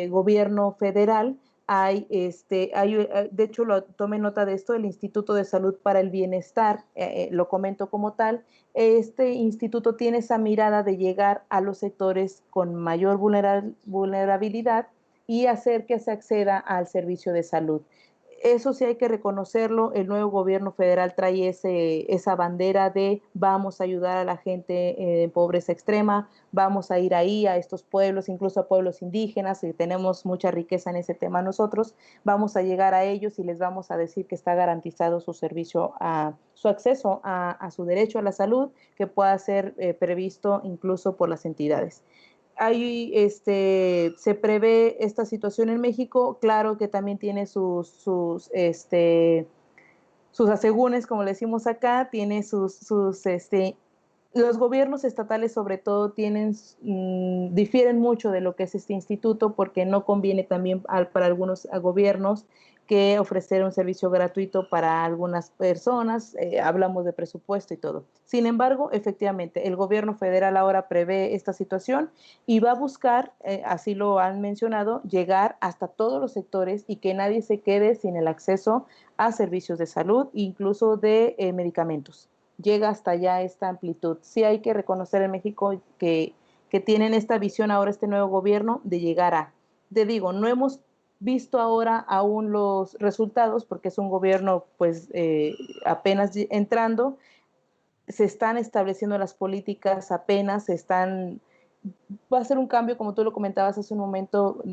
gobierno federal de hecho, tome nota de esto, el Instituto de Salud para el Bienestar, lo comento como tal. Este instituto tiene esa mirada de llegar a los sectores con mayor vulnerabilidad y hacer que se acceda al servicio de salud. Eso sí hay que reconocerlo, el nuevo gobierno federal trae esa bandera de vamos a ayudar a la gente en pobreza extrema, vamos a ir ahí a estos pueblos, incluso a pueblos indígenas, y tenemos mucha riqueza en ese tema nosotros, vamos a llegar a ellos y les vamos a decir que está garantizado su servicio, su acceso a su derecho a la salud, que pueda ser previsto incluso por las entidades. Se prevé esta situación en México, claro que también tiene sus asegúnes, como le decimos acá, tiene los gobiernos estatales sobre todo difieren mucho de lo que es este instituto porque no conviene también para algunos gobiernos que ofrecer un servicio gratuito para algunas personas, hablamos de presupuesto y todo. Sin embargo, efectivamente, el gobierno federal ahora prevé esta situación y va a buscar, así lo han mencionado, llegar hasta todos los sectores y que nadie se quede sin el acceso a servicios de salud, incluso de medicamentos. Llega hasta allá esta amplitud. Sí hay que reconocer en México que tienen esta visión ahora este nuevo gobierno de llegar a. Te digo, no hemos visto ahora aún los resultados porque es un gobierno pues apenas entrando, se están estableciendo las políticas apenas, va a ser un cambio, como tú lo comentabas hace un momento,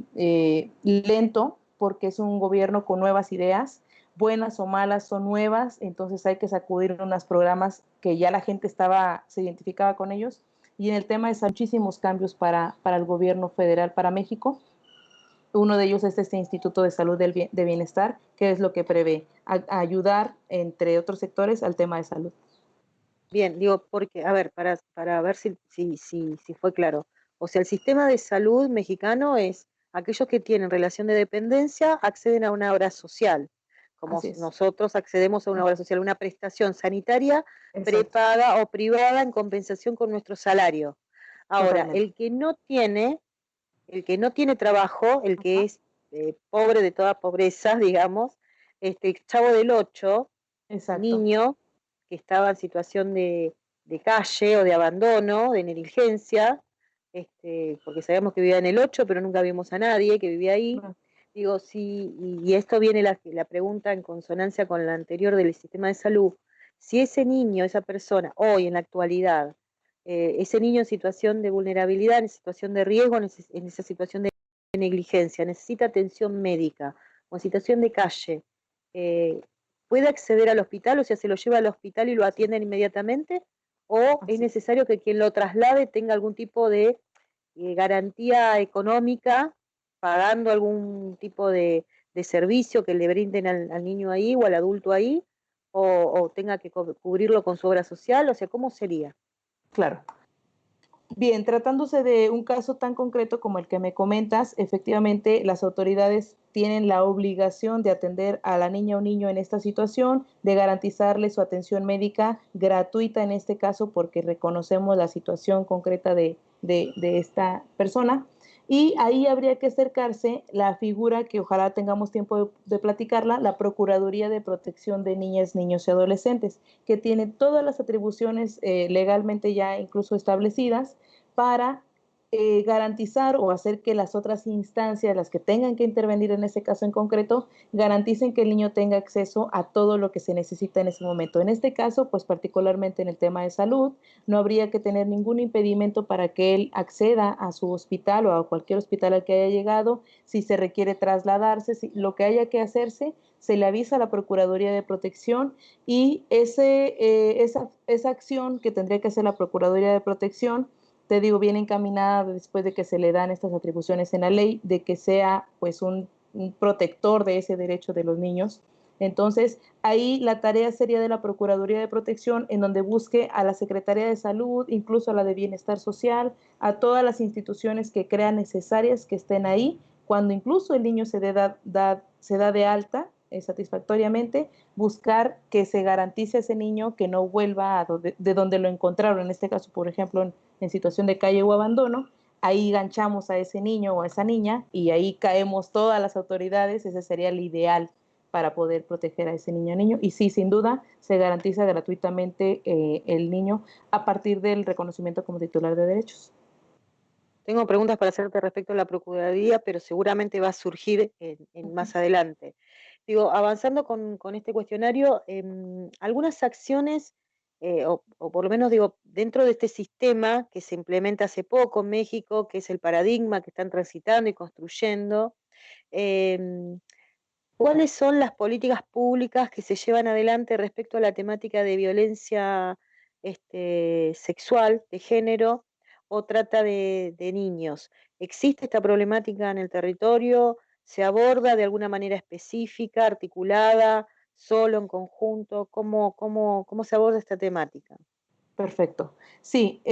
lento, porque es un gobierno con nuevas ideas, buenas o malas son nuevas, entonces hay que sacudir unos programas que ya la gente se identificaba con ellos, y en el tema de muchísimos cambios para el gobierno federal, para México. Uno de ellos es este Instituto de Salud de Bienestar, que es lo que prevé ayudar, entre otros sectores, al tema de salud. Bien, digo, porque, a ver, para ver si fue claro. O sea, el sistema de salud mexicano es aquellos que tienen relación de dependencia acceden a una obra social, como Así es. nosotros accedemos a una obra social, una prestación sanitaria Exacto. prepaga o privada en compensación con nuestro salario. Ahora, Totalmente. el que no tiene trabajo, el que Ajá. es pobre de toda pobreza, digamos, el Chavo del Ocho, Exacto. niño que estaba en situación de calle o de abandono, de negligencia, porque sabemos que vivía en el 8, pero nunca vimos a nadie que vivía ahí. Bueno, Digo, y esto viene la pregunta en consonancia con la anterior del sistema de salud, si ese niño, esa persona, hoy en la actualidad, ese niño en situación de vulnerabilidad, en situación de riesgo, en esa situación de negligencia, necesita atención médica o en situación de calle, eh, ¿puede acceder al hospital? O sea, ¿se lo lleva al hospital y lo atienden inmediatamente? ¿O es así es. necesario que quien lo traslade tenga algún tipo de garantía económica, pagando algún tipo de servicio que le brinden al niño ahí o al adulto ahí? ¿O tenga que cubrirlo con su obra social? O sea, ¿cómo sería? Claro. Bien, tratándose de un caso tan concreto como el que me comentas, efectivamente las autoridades tienen la obligación de atender a la niña o niño en esta situación, de garantizarle su atención médica gratuita en este caso, porque reconocemos la situación concreta de esta persona. Y ahí habría que acercarse la figura que ojalá tengamos tiempo de platicarla, la Procuraduría de Protección de Niñas, Niños y Adolescentes, que tiene todas las atribuciones legalmente ya incluso establecidas para garantizar o hacer que las otras instancias, las que tengan que intervenir en ese caso en concreto, garanticen que el niño tenga acceso a todo lo que se necesita en ese momento. En este caso, pues particularmente en el tema de salud, no habría que tener ningún impedimento para que él acceda a su hospital o a cualquier hospital al que haya llegado, si se requiere trasladarse, si, lo que haya que hacerse, se le avisa a la Procuraduría de Protección y esa acción que tendría que hacer la Procuraduría de Protección, te digo, bien encaminada después de que se le dan estas atribuciones en la ley, de que sea pues un protector de ese derecho de los niños. Entonces, ahí la tarea sería de la Procuraduría de Protección, en donde busque a la Secretaría de Salud, incluso a la de Bienestar Social, a todas las instituciones que crean necesarias que estén ahí, cuando incluso el niño se da de alta satisfactoriamente, buscar que se garantice a ese niño que no vuelva de donde lo encontraron, en este caso, por ejemplo, en situación de calle o abandono, ahí ganchamos a ese niño o a esa niña y ahí caemos todas las autoridades, ese sería el ideal para poder proteger a ese niño. Y sí, sin duda, se garantiza gratuitamente el niño a partir del reconocimiento como titular de derechos. Tengo preguntas para hacerte respecto a la Procuraduría, pero seguramente va a surgir en más adelante. Digo, avanzando con este cuestionario, algunas acciones, o por lo menos digo, dentro de este sistema que se implementa hace poco en México, que es el paradigma que están transitando y construyendo, em, ¿cuáles son las políticas públicas que se llevan adelante respecto a la temática de violencia sexual, de género o trata de niños? ¿Existe esta problemática en el territorio? ¿Se aborda de alguna manera específica, articulada, solo, en conjunto? ¿Cómo se aborda esta temática? Perfecto. Sí,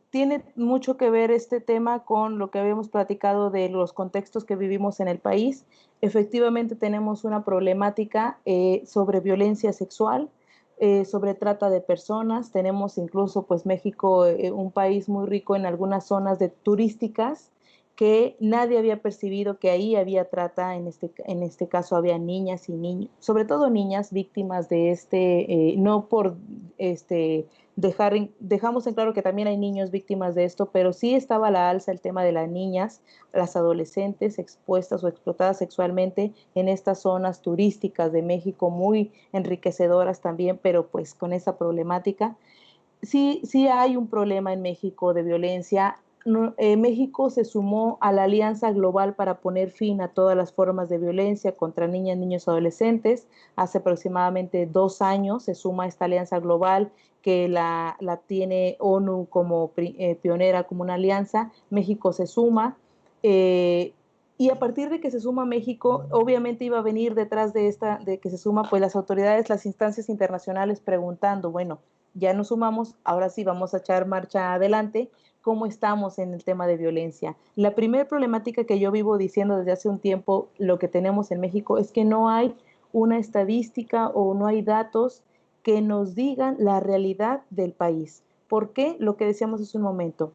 tiene mucho que ver este tema con lo que habíamos platicado de los contextos que vivimos en el país. Efectivamente, tenemos una problemática sobre violencia sexual, sobre trata de personas. Tenemos incluso, pues, México, un país muy rico en algunas zonas turísticas que nadie había percibido que ahí había trata, en este caso había niñas y niños, sobre todo niñas víctimas de no por dejamos en claro que también hay niños víctimas de esto, pero sí estaba a la alza el tema de las niñas, las adolescentes expuestas o explotadas sexualmente en estas zonas turísticas de México, muy enriquecedoras también, pero pues con esa problemática. Sí, sí hay un problema en México de violencia. No, México se sumó a la Alianza Global para poner fin a todas las formas de violencia contra niñas, niños y adolescentes. Hace aproximadamente 2 años se suma a esta Alianza Global que la tiene ONU como pionera, como una alianza. México se suma. Eh, y a partir de que se suma México, obviamente iba a venir detrás de que se suma, pues las autoridades, las instancias internacionales preguntando, bueno, ya nos sumamos, ahora sí vamos a echar marcha adelante. ¿Cómo estamos en el tema de violencia? La primera problemática que yo vivo diciendo desde hace un tiempo, lo que tenemos en México, es que no hay una estadística o no hay datos que nos digan la realidad del país. ¿Por qué? Lo que decíamos hace un momento.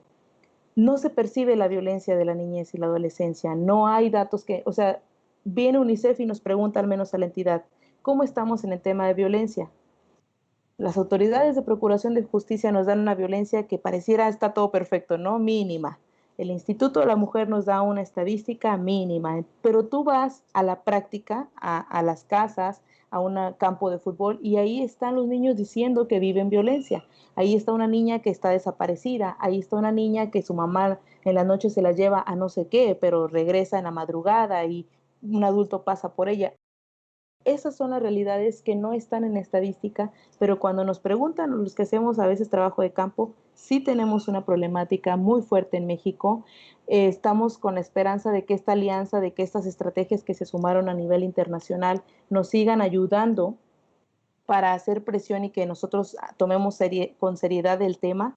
No se percibe la violencia de la niñez y la adolescencia. No hay datos o sea, viene UNICEF y nos pregunta al menos a la entidad, ¿cómo estamos en el tema de violencia? Las autoridades de procuración de justicia nos dan una violencia que pareciera está todo perfecto, ¿no? Mínima. El Instituto de la Mujer nos da una estadística mínima, pero tú vas a la práctica, a las casas, a un campo de fútbol y ahí están los niños diciendo que viven violencia. Ahí está una niña que está desaparecida, ahí está una niña que su mamá en la noche se la lleva a no sé qué, pero regresa en la madrugada y un adulto pasa por ella. Esas son las realidades que no están en estadística, pero cuando nos preguntan los que hacemos a veces trabajo de campo, sí tenemos una problemática muy fuerte en México. Estamos con la esperanza de que esta alianza, de que estas estrategias que se sumaron a nivel internacional nos sigan ayudando para hacer presión y que nosotros tomemos con seriedad el tema,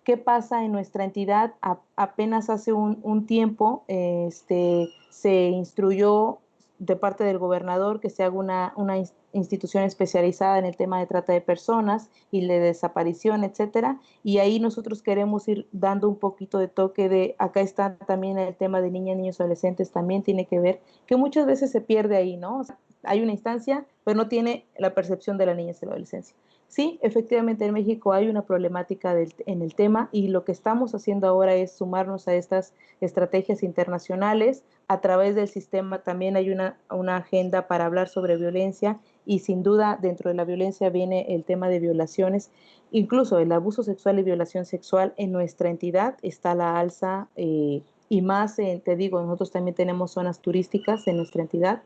¿Qué pasa en nuestra entidad? Apenas hace un tiempo se instruyó de parte del gobernador que se haga una institución especializada en el tema de trata de personas y de desaparición, etcétera. Y ahí nosotros queremos ir dando un poquito de toque de, acá está también el tema de niñas, niños, adolescentes, también tiene que ver, que muchas veces se pierde ahí, ¿no? O sea, hay una instancia, pero no tiene la percepción de la niñez y la adolescencia. Sí, efectivamente en México hay una problemática en el tema y lo que estamos haciendo ahora es sumarnos a estas estrategias internacionales. A través del sistema también hay una agenda para hablar sobre violencia y sin duda dentro de la violencia viene el tema de violaciones. Incluso el abuso sexual y violación sexual en nuestra entidad está a la alza y más, te digo, nosotros también tenemos zonas turísticas en nuestra entidad.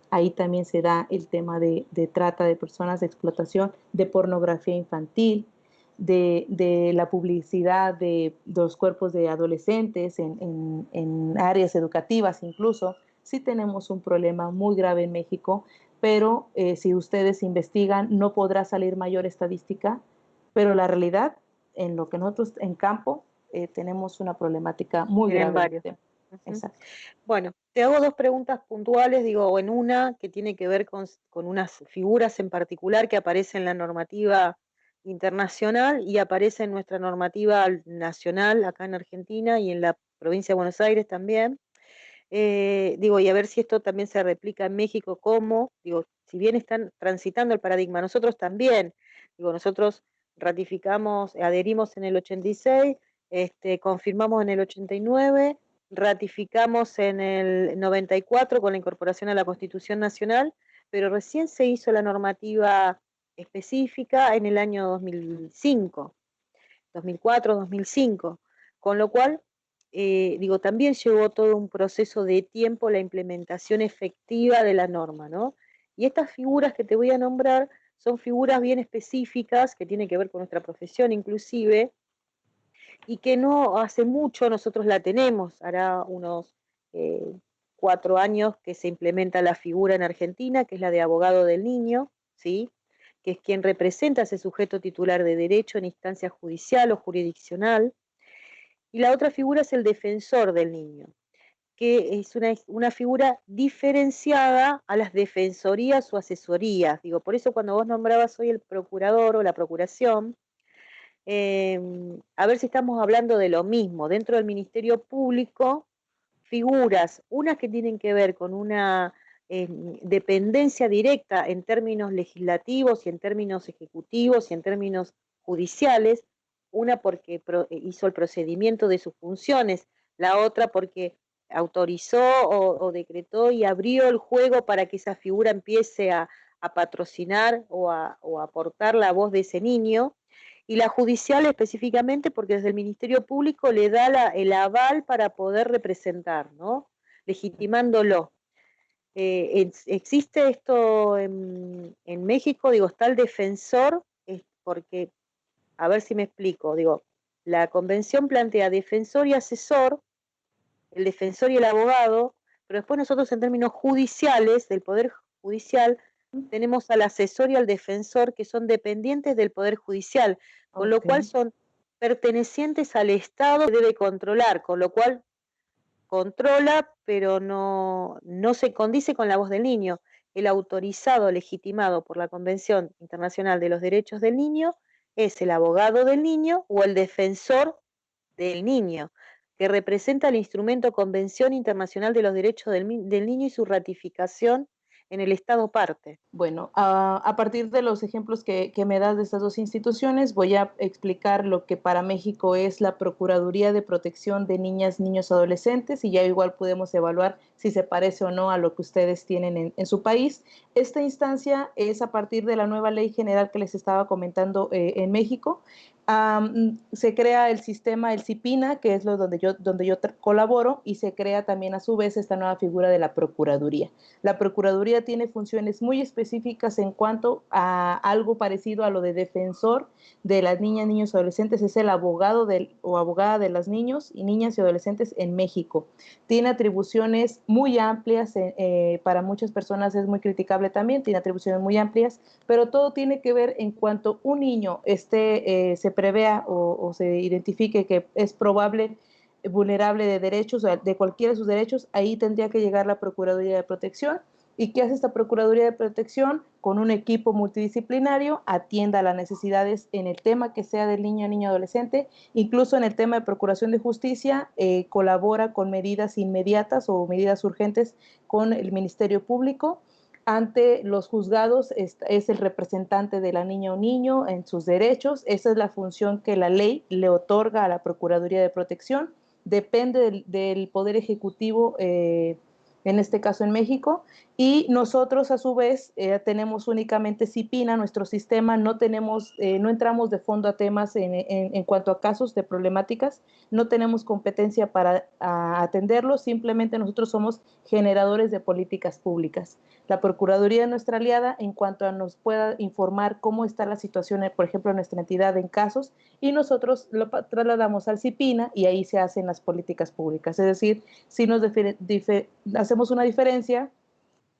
Ahí también se da el tema de trata de personas, de explotación, de pornografía infantil, de la publicidad de los cuerpos de adolescentes en áreas educativas incluso. Sí tenemos un problema muy grave en México, pero si ustedes investigan no podrá salir mayor estadística, pero la realidad, en lo que nosotros en campo, tenemos una problemática muy Tienen grave en el varios. tema. Ujú. Exacto. Bueno, te hago dos preguntas puntuales, digo, o en una que tiene que ver con unas figuras en particular que aparecen en la normativa internacional y aparece en nuestra normativa nacional acá en Argentina y en la provincia de Buenos Aires también. Digo, y a ver si esto también se replica en México, cómo, digo, si bien están transitando el paradigma, nosotros también, digo, nosotros ratificamos, adherimos en el 86, confirmamos en el 89, ratificamos en el 94 con la incorporación a la Constitución Nacional, pero recién se hizo la normativa específica en el año 2005, 2004, 2005, con lo cual, digo, también llevó todo un proceso de tiempo la implementación efectiva de la norma, ¿no? Y estas figuras que te voy a nombrar son figuras bien específicas que tienen que ver con nuestra profesión inclusive, y que no hace mucho nosotros la tenemos, hará unos 4 años que se implementa la figura en Argentina, que es la de abogado del niño, ¿sí? Que es quien representa a ese sujeto titular de derecho en instancia judicial o jurisdiccional, y la otra figura es el defensor del niño, que es una figura diferenciada a las defensorías o asesorías. Digo, por eso cuando vos nombrabas hoy el procurador o la procuración, a ver si estamos hablando de lo mismo. Dentro del Ministerio Público, figuras, unas que tienen que ver con una dependencia directa en términos legislativos y en términos ejecutivos y en términos judiciales, una porque hizo el procedimiento de sus funciones, la otra porque autorizó o decretó y abrió el juego para que esa figura empiece a patrocinar o a aportar la voz de ese niño, y la judicial específicamente porque desde el Ministerio Público le da el aval para poder representar, ¿no? Legitimándolo. ¿Existe esto en México? Digo, está el defensor, porque, a ver si me explico, digo, la convención plantea defensor y asesor, el defensor y el abogado, pero después nosotros en términos judiciales, del Poder Judicial, tenemos al asesor y al defensor que son dependientes del Poder Judicial, con lo cual Okay. son pertenecientes al Estado que debe controlar, con lo cual controla, pero no se condice con la voz del niño. El autorizado, legitimado por la Convención Internacional de los Derechos del Niño es el abogado del niño o el defensor del niño, que representa el instrumento Convención Internacional de los Derechos del Niño y su ratificación en el Estado parte. Bueno, a partir de los ejemplos que me das de estas dos instituciones, voy a explicar lo que para México es la Procuraduría de Protección de Niñas, Niños, Adolescentes, y ya igual podemos evaluar si se parece o no a lo que ustedes tienen en su país. Esta instancia es a partir de la nueva ley general que les estaba comentando en México. Se crea el sistema, el CIPINA, que es lo donde yo colaboro, y se crea también a su vez esta nueva figura de la Procuraduría. La Procuraduría tiene funciones muy específicas en cuanto a algo parecido a lo de defensor de las niñas, niños y adolescentes. Es el abogado o abogada de las niños y niñas y adolescentes en México. Tiene atribuciones muy amplias, para muchas personas es muy criticable también, tiene atribuciones muy amplias, pero todo tiene que ver en cuanto un niño se prevea o se identifique que es probable vulnerable de derechos, de cualquiera de sus derechos, ahí tendría que llegar la Procuraduría de Protección. ¿Y qué hace esta Procuraduría de Protección? Con un equipo multidisciplinario, atienda las necesidades en el tema que sea del niño, niño, adolescente, incluso en el tema de procuración de justicia, colabora con medidas inmediatas o medidas urgentes con el Ministerio Público. Ante los juzgados es el representante de la niña o niño en sus derechos. Esa es la función que la ley le otorga a la Procuraduría de Protección. Depende del Poder Ejecutivo, en este caso en México, y nosotros a su vez tenemos únicamente CIPINA, nuestro sistema, no tenemos, no entramos de fondo a temas en cuanto a casos de problemáticas, no tenemos competencia para atenderlos, simplemente nosotros somos generadores de políticas públicas. La Procuraduría es nuestra aliada en cuanto a nos pueda informar cómo está la situación, por ejemplo, en nuestra entidad en casos, y nosotros lo trasladamos al CIPINA y ahí se hacen las políticas públicas. Es decir, si nos hacemos una diferencia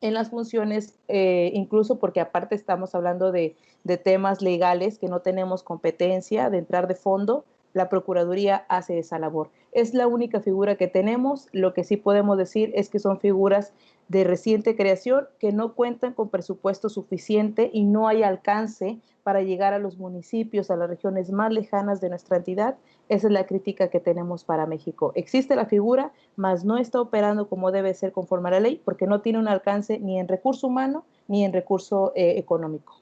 en las funciones, incluso porque aparte estamos hablando de temas legales que no tenemos competencia de entrar de fondo, la Procuraduría hace esa labor. Es la única figura que tenemos, lo que sí podemos decir es que son figuras de reciente creación que no cuentan con presupuesto suficiente y no hay alcance para llegar a los municipios, a las regiones más lejanas de nuestra entidad. Esa es la crítica que tenemos para México. Existe la figura, mas no está operando como debe ser conforme a la ley, porque no tiene un alcance ni en recurso humano ni en recurso económico.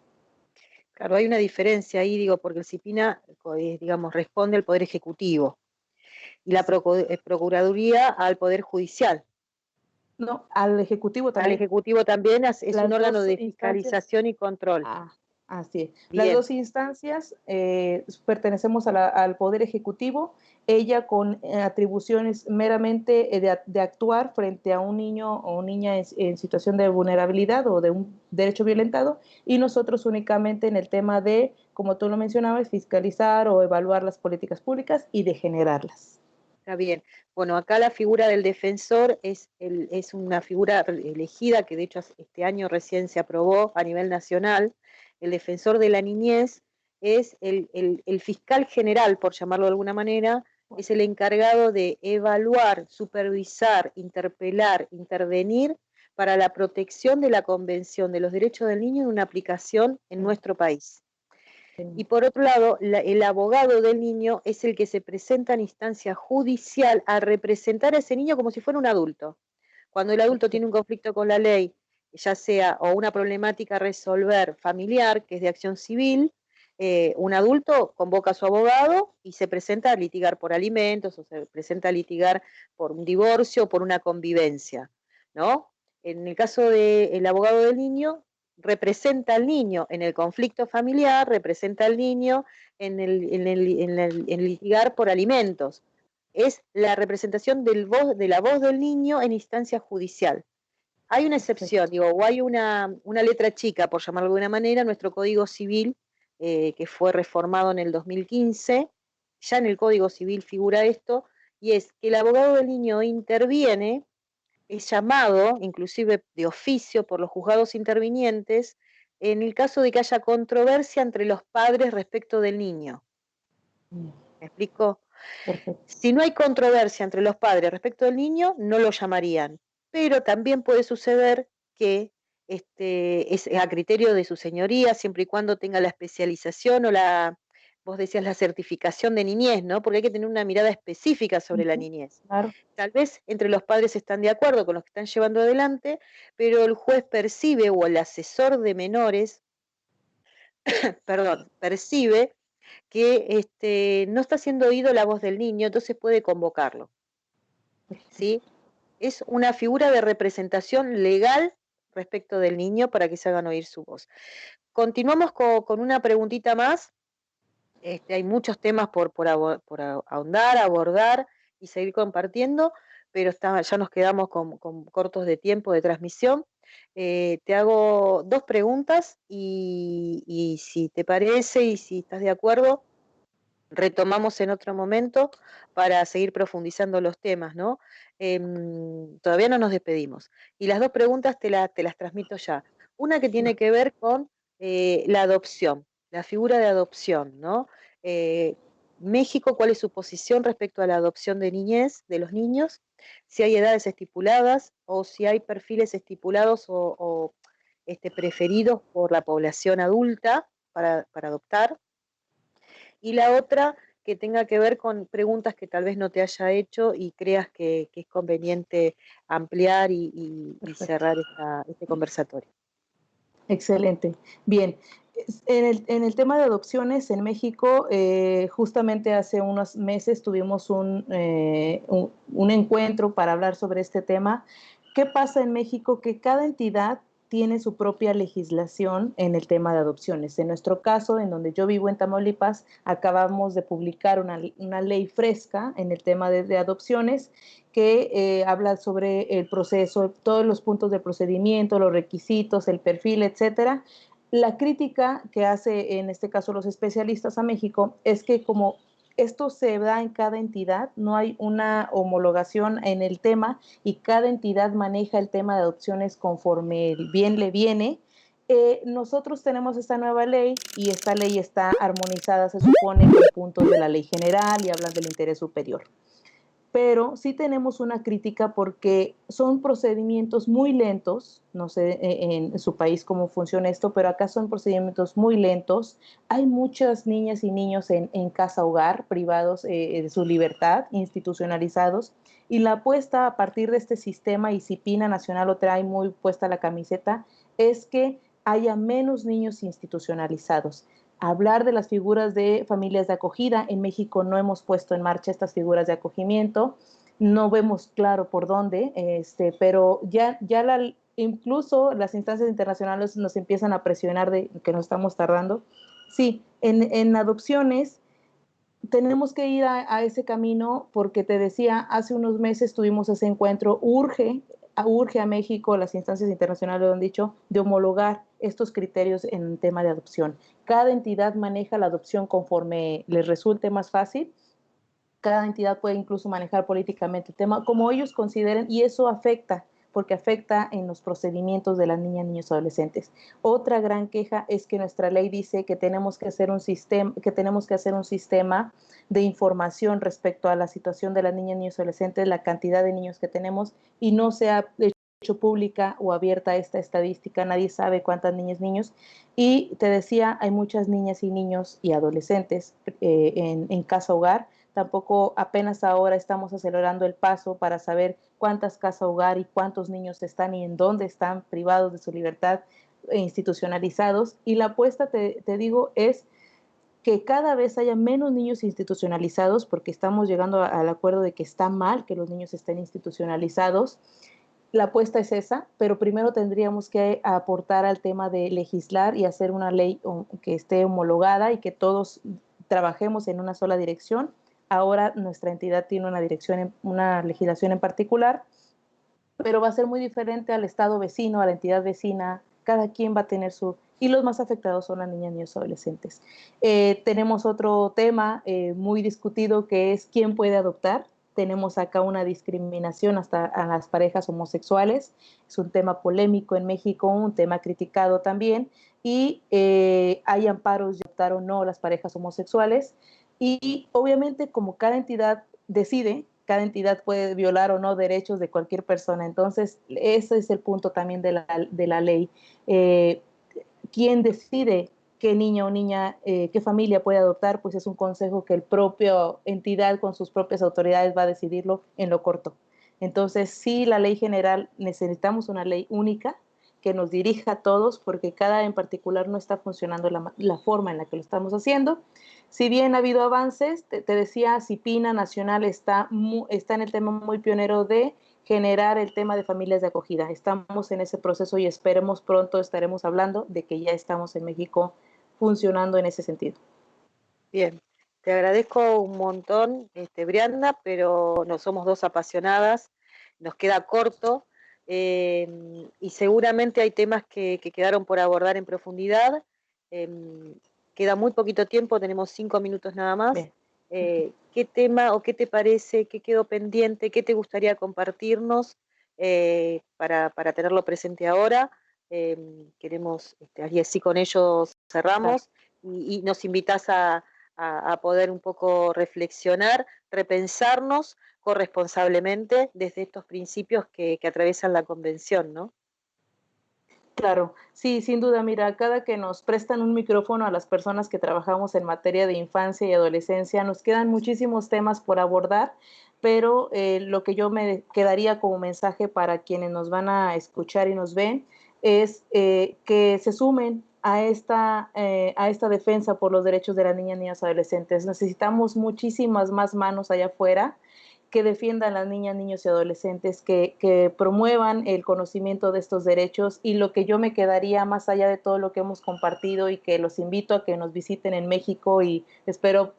Claro, hay una diferencia ahí, digo, porque el CIPINA, digamos, responde al Poder Ejecutivo y la Procuraduría al Poder Judicial. No, al Ejecutivo Al también. Ejecutivo también es un Las órgano dos de instancias. fiscalización y control. Ah, así es. Las Bien, dos instancias pertenecemos al Poder Ejecutivo, ella con atribuciones meramente de actuar frente a un niño o niña en situación de vulnerabilidad o de un derecho violentado, y nosotros únicamente en el tema de, como tú lo mencionabas, fiscalizar o evaluar las políticas públicas y de generarlas. está bien. Bueno, acá la figura del defensor es una figura elegida que de hecho este año recién se aprobó a nivel nacional. El defensor de la niñez es el fiscal general, por llamarlo de alguna manera, es el encargado de evaluar, supervisar, interpelar, intervenir para la protección de la Convención de los Derechos del Niño en una aplicación en nuestro país. Y por otro lado, el abogado del niño es el que se presenta en instancia judicial a representar a ese niño como si fuera un adulto. Cuando el adulto tiene un conflicto con la ley, ya sea o una problemática a resolver familiar, que es de acción civil, un adulto convoca a su abogado y se presenta a litigar por alimentos o se presenta a litigar por un divorcio o por una convivencia, ¿no? En el caso del abogado del niño, representa al niño en el conflicto familiar, representa al niño en litigar por alimentos. Es la representación de la voz del niño en instancia judicial. Hay una excepción, digo, o hay una letra chica, por llamarlo de alguna manera, nuestro Código Civil, que fue reformado en el 2015, ya en el Código Civil figura esto, y es que el abogado del niño interviene, es llamado, inclusive de oficio, por los juzgados intervinientes, en el caso de que haya controversia entre los padres respecto del niño. ¿Me explico? Perfecto. Si no hay controversia entre los padres respecto del niño, no lo llamarían. Pero también puede suceder que es a criterio de su señoría, siempre y cuando tenga la especialización o vos decías la certificación de niñez, ¿no? Porque hay que tener una mirada específica sobre la niñez. Claro. Tal vez entre los padres están de acuerdo con los que están llevando adelante, pero el juez percibe o el asesor de menores, perdón, percibe que no está siendo oído la voz del niño, entonces puede convocarlo, ¿sí? Es una figura de representación legal respecto del niño para que se hagan oír su voz. Continuamos con una preguntita más. Hay muchos temas por ahondar, abordar y seguir compartiendo, pero ya nos quedamos con cortos de tiempo de transmisión. Te hago dos preguntas y si te parece y si estás de acuerdo, retomamos en otro momento para seguir profundizando los temas, ¿no? Todavía no nos despedimos. Y las dos preguntas te las transmito ya. Una que tiene que ver con la adopción, la figura de adopción, ¿no? eh, México, cuál es su posición respecto a la adopción de niñez de los niños, si hay edades estipuladas o si hay perfiles estipulados o preferidos por la población adulta para adoptar. Y la otra que tenga que ver con preguntas que tal vez no te haya hecho y creas que es conveniente ampliar y Perfecto. cerrar este conversatorio. Excelente. Bien, en el tema de adopciones en México, justamente hace unos meses tuvimos un encuentro para hablar sobre este tema. ¿Qué pasa en México? Que cada entidad tiene su propia legislación en el tema de adopciones. En nuestro caso, en donde yo vivo en Tamaulipas, acabamos de publicar una ley fresca en el tema de adopciones que habla sobre el proceso, todos los puntos del procedimiento, los requisitos, el perfil, etcétera. La crítica que hace en este caso los especialistas a México es que como esto se da en cada entidad, no hay una homologación en el tema y cada entidad maneja el tema de adopciones conforme bien le viene. Nosotros tenemos esta nueva ley y esta ley está armonizada, se supone, con puntos de la ley general y hablan del interés superior, pero sí tenemos una crítica porque son procedimientos muy lentos, no sé en su país cómo funciona esto, pero acá son procedimientos muy lentos, hay muchas niñas y niños en casa hogar, privados de su libertad, institucionalizados, y la apuesta a partir de este sistema, y si Pina Nacional lo trae muy puesta la camiseta, es que haya menos niños institucionalizados. Hablar de las figuras de familias de acogida. En México no hemos puesto en marcha estas figuras de acogimiento, no vemos claro por dónde, pero incluso las instancias internacionales nos empiezan a presionar de que nos estamos tardando. Sí, en adopciones tenemos que ir a ese camino porque te decía, hace unos meses tuvimos ese encuentro, urge a México, las instancias internacionales lo han dicho, de homologar estos criterios en el tema de adopción. Cada entidad maneja la adopción conforme les resulte más fácil. Cada entidad puede incluso manejar políticamente el tema como ellos consideren y eso afecta porque afecta en los procedimientos de las niñas, niños, adolescentes. Otra gran queja es que nuestra ley dice que tenemos que hacer un sistema de información respecto a la situación de las niñas, niños, adolescentes, la cantidad de niños que tenemos y no se ha hecho pública o abierta esta estadística, nadie sabe cuántas niñas, niños. Y te decía, hay muchas niñas y niños y adolescentes en casa hogar. Tampoco apenas ahora estamos acelerando el paso para saber cuántas casas hogar y cuántos niños están y en dónde están privados de su libertad e institucionalizados. Y la apuesta, te digo, es que cada vez haya menos niños institucionalizados, porque estamos llegando al acuerdo de que está mal que los niños estén institucionalizados. La apuesta es esa, pero primero tendríamos que aportar al tema de legislar y hacer una ley que esté homologada y que todos trabajemos en una sola dirección. Ahora nuestra entidad tiene una legislación en particular, pero va a ser muy diferente al estado vecino, a la entidad vecina. Cada quien va a tener su... Y los más afectados son las niñas, niños, adolescentes. Tenemos otro tema muy discutido que es quién puede adoptar. Tenemos acá una discriminación hasta a las parejas homosexuales. Es un tema polémico en México, un tema criticado también. Y hay amparos de adoptar o no las parejas homosexuales. Y obviamente como cada entidad decide, cada entidad puede violar o no derechos de cualquier persona. Entonces, ese es el punto también de la ley. Eh, ¿Quién decide qué niña o niña, qué familia puede adoptar? Pues es un consejo que el propio entidad con sus propias autoridades va a decidirlo en lo corto. Entonces, sí, la ley general, necesitamos una ley única que nos dirija a todos porque cada en particular no está funcionando la forma en la que lo estamos haciendo. Si bien ha habido avances, te decía, CIPINA Nacional está en el tema muy pionero de generar el tema de familias de acogida. Estamos en ese proceso y esperemos pronto estaremos hablando de que ya estamos en México funcionando en ese sentido. Bien, te agradezco un montón, Brianda, pero no somos dos apasionadas, nos queda corto y seguramente hay temas que quedaron por abordar en profundidad. Eh, Queda muy poquito tiempo, tenemos 5 minutos nada más. Bien. ¿Qué tema o qué te parece, qué quedó pendiente, qué te gustaría compartirnos para tenerlo presente ahora? Queremos, así con ellos cerramos y nos invitas a poder un poco reflexionar, repensarnos corresponsablemente desde estos principios que atraviesan la Convención, ¿no? Claro, sí, sin duda. Mira, cada que nos prestan un micrófono a las personas que trabajamos en materia de infancia y adolescencia, nos quedan muchísimos temas por abordar, pero lo que yo me quedaría como mensaje para quienes nos van a escuchar y nos ven es que se sumen a esta defensa por los derechos de las niñas, niños y adolescentes. Necesitamos muchísimas más manos allá afuera que defiendan a las niñas, niños y adolescentes, que promuevan el conocimiento de estos derechos. Y lo que yo me quedaría más allá de todo lo que hemos compartido, y que los invito a que nos visiten en México y espero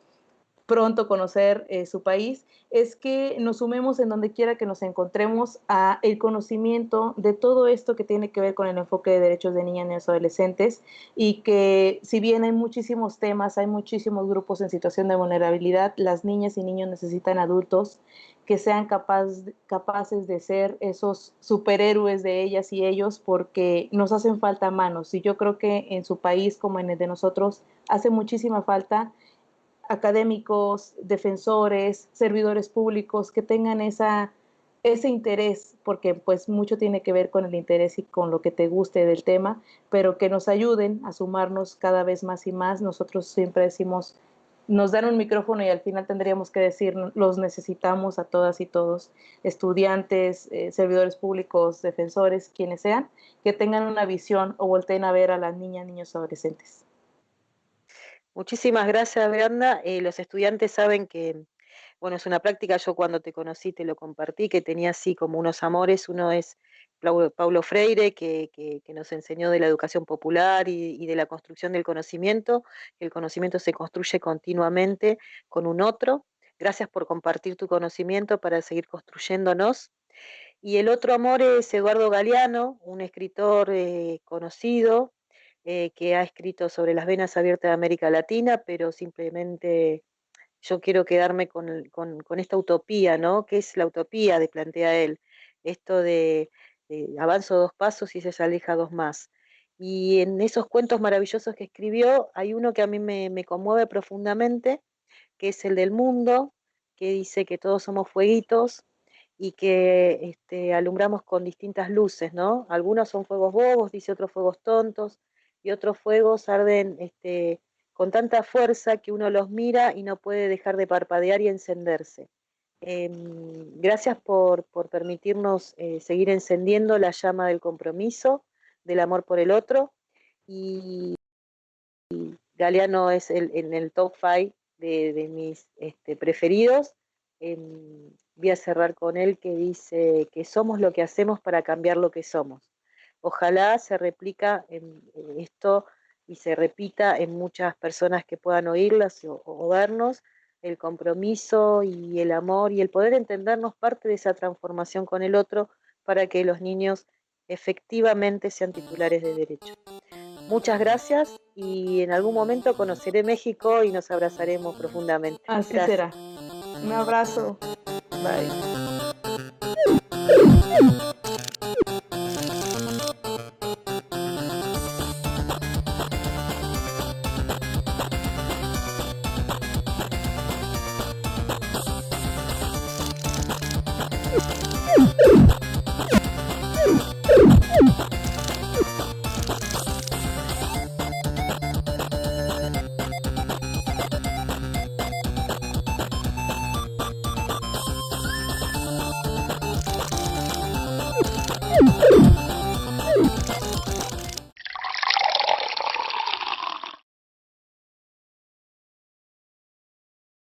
pronto conocer su país, es que nos sumemos en donde quiera que nos encontremos a el conocimiento de todo esto que tiene que ver con el enfoque de derechos de niñas, niños y adolescentes, y que si bien hay muchísimos temas, hay muchísimos grupos en situación de vulnerabilidad, las niñas y niños necesitan adultos que sean capaces de ser esos superhéroes de ellas y ellos, porque nos hacen falta manos, y yo creo que en su país como en el de nosotros hace muchísima falta académicos, defensores, servidores públicos que tengan ese interés, porque pues mucho tiene que ver con el interés y con lo que te guste del tema, pero que nos ayuden a sumarnos cada vez más y más. Nosotros siempre decimos, nos dan un micrófono y al final tendríamos que decir, los necesitamos a todas y todos, estudiantes, servidores públicos, defensores, quienes sean, que tengan una visión o volteen a ver a las niñas, niños y adolescentes. Muchísimas gracias, Brenda. Los estudiantes saben que, bueno, es una práctica, yo cuando te conocí te lo compartí, que tenía así como unos amores. Uno es Paulo Freire, que nos enseñó de la educación popular y de la construcción del conocimiento. El conocimiento se construye continuamente con un otro. Gracias por compartir tu conocimiento para seguir construyéndonos. Y el otro amor es Eduardo Galeano, un escritor conocido, que ha escrito sobre las venas abiertas de América Latina, pero simplemente yo quiero quedarme con esta utopía, ¿no? ¿Qué es la utopía? De plantea él, esto de avanzo 2 pasos y se aleja 2 más. Y en esos cuentos maravillosos que escribió, hay uno que a mí me conmueve profundamente, que es el del mundo, que dice que todos somos fueguitos y que alumbramos con distintas luces, ¿no? Algunos son fuegos bobos, dice, otros fuegos tontos, y otros fuegos arden con tanta fuerza que uno los mira y no puede dejar de parpadear y encenderse. Gracias por permitirnos seguir encendiendo la llama del compromiso, del amor por el otro, y Galeano es en el top 5 de mis preferidos. Voy a cerrar con él, que dice que somos lo que hacemos para cambiar lo que somos. Ojalá se replica en esto y se repita en muchas personas que puedan oírlas o vernos, el compromiso y el amor y el poder entendernos parte de esa transformación con el otro, para que los niños efectivamente sean titulares de derechos. Muchas gracias, y en algún momento conoceré México y nos abrazaremos profundamente. Así Gracias. será. Un abrazo. Bye.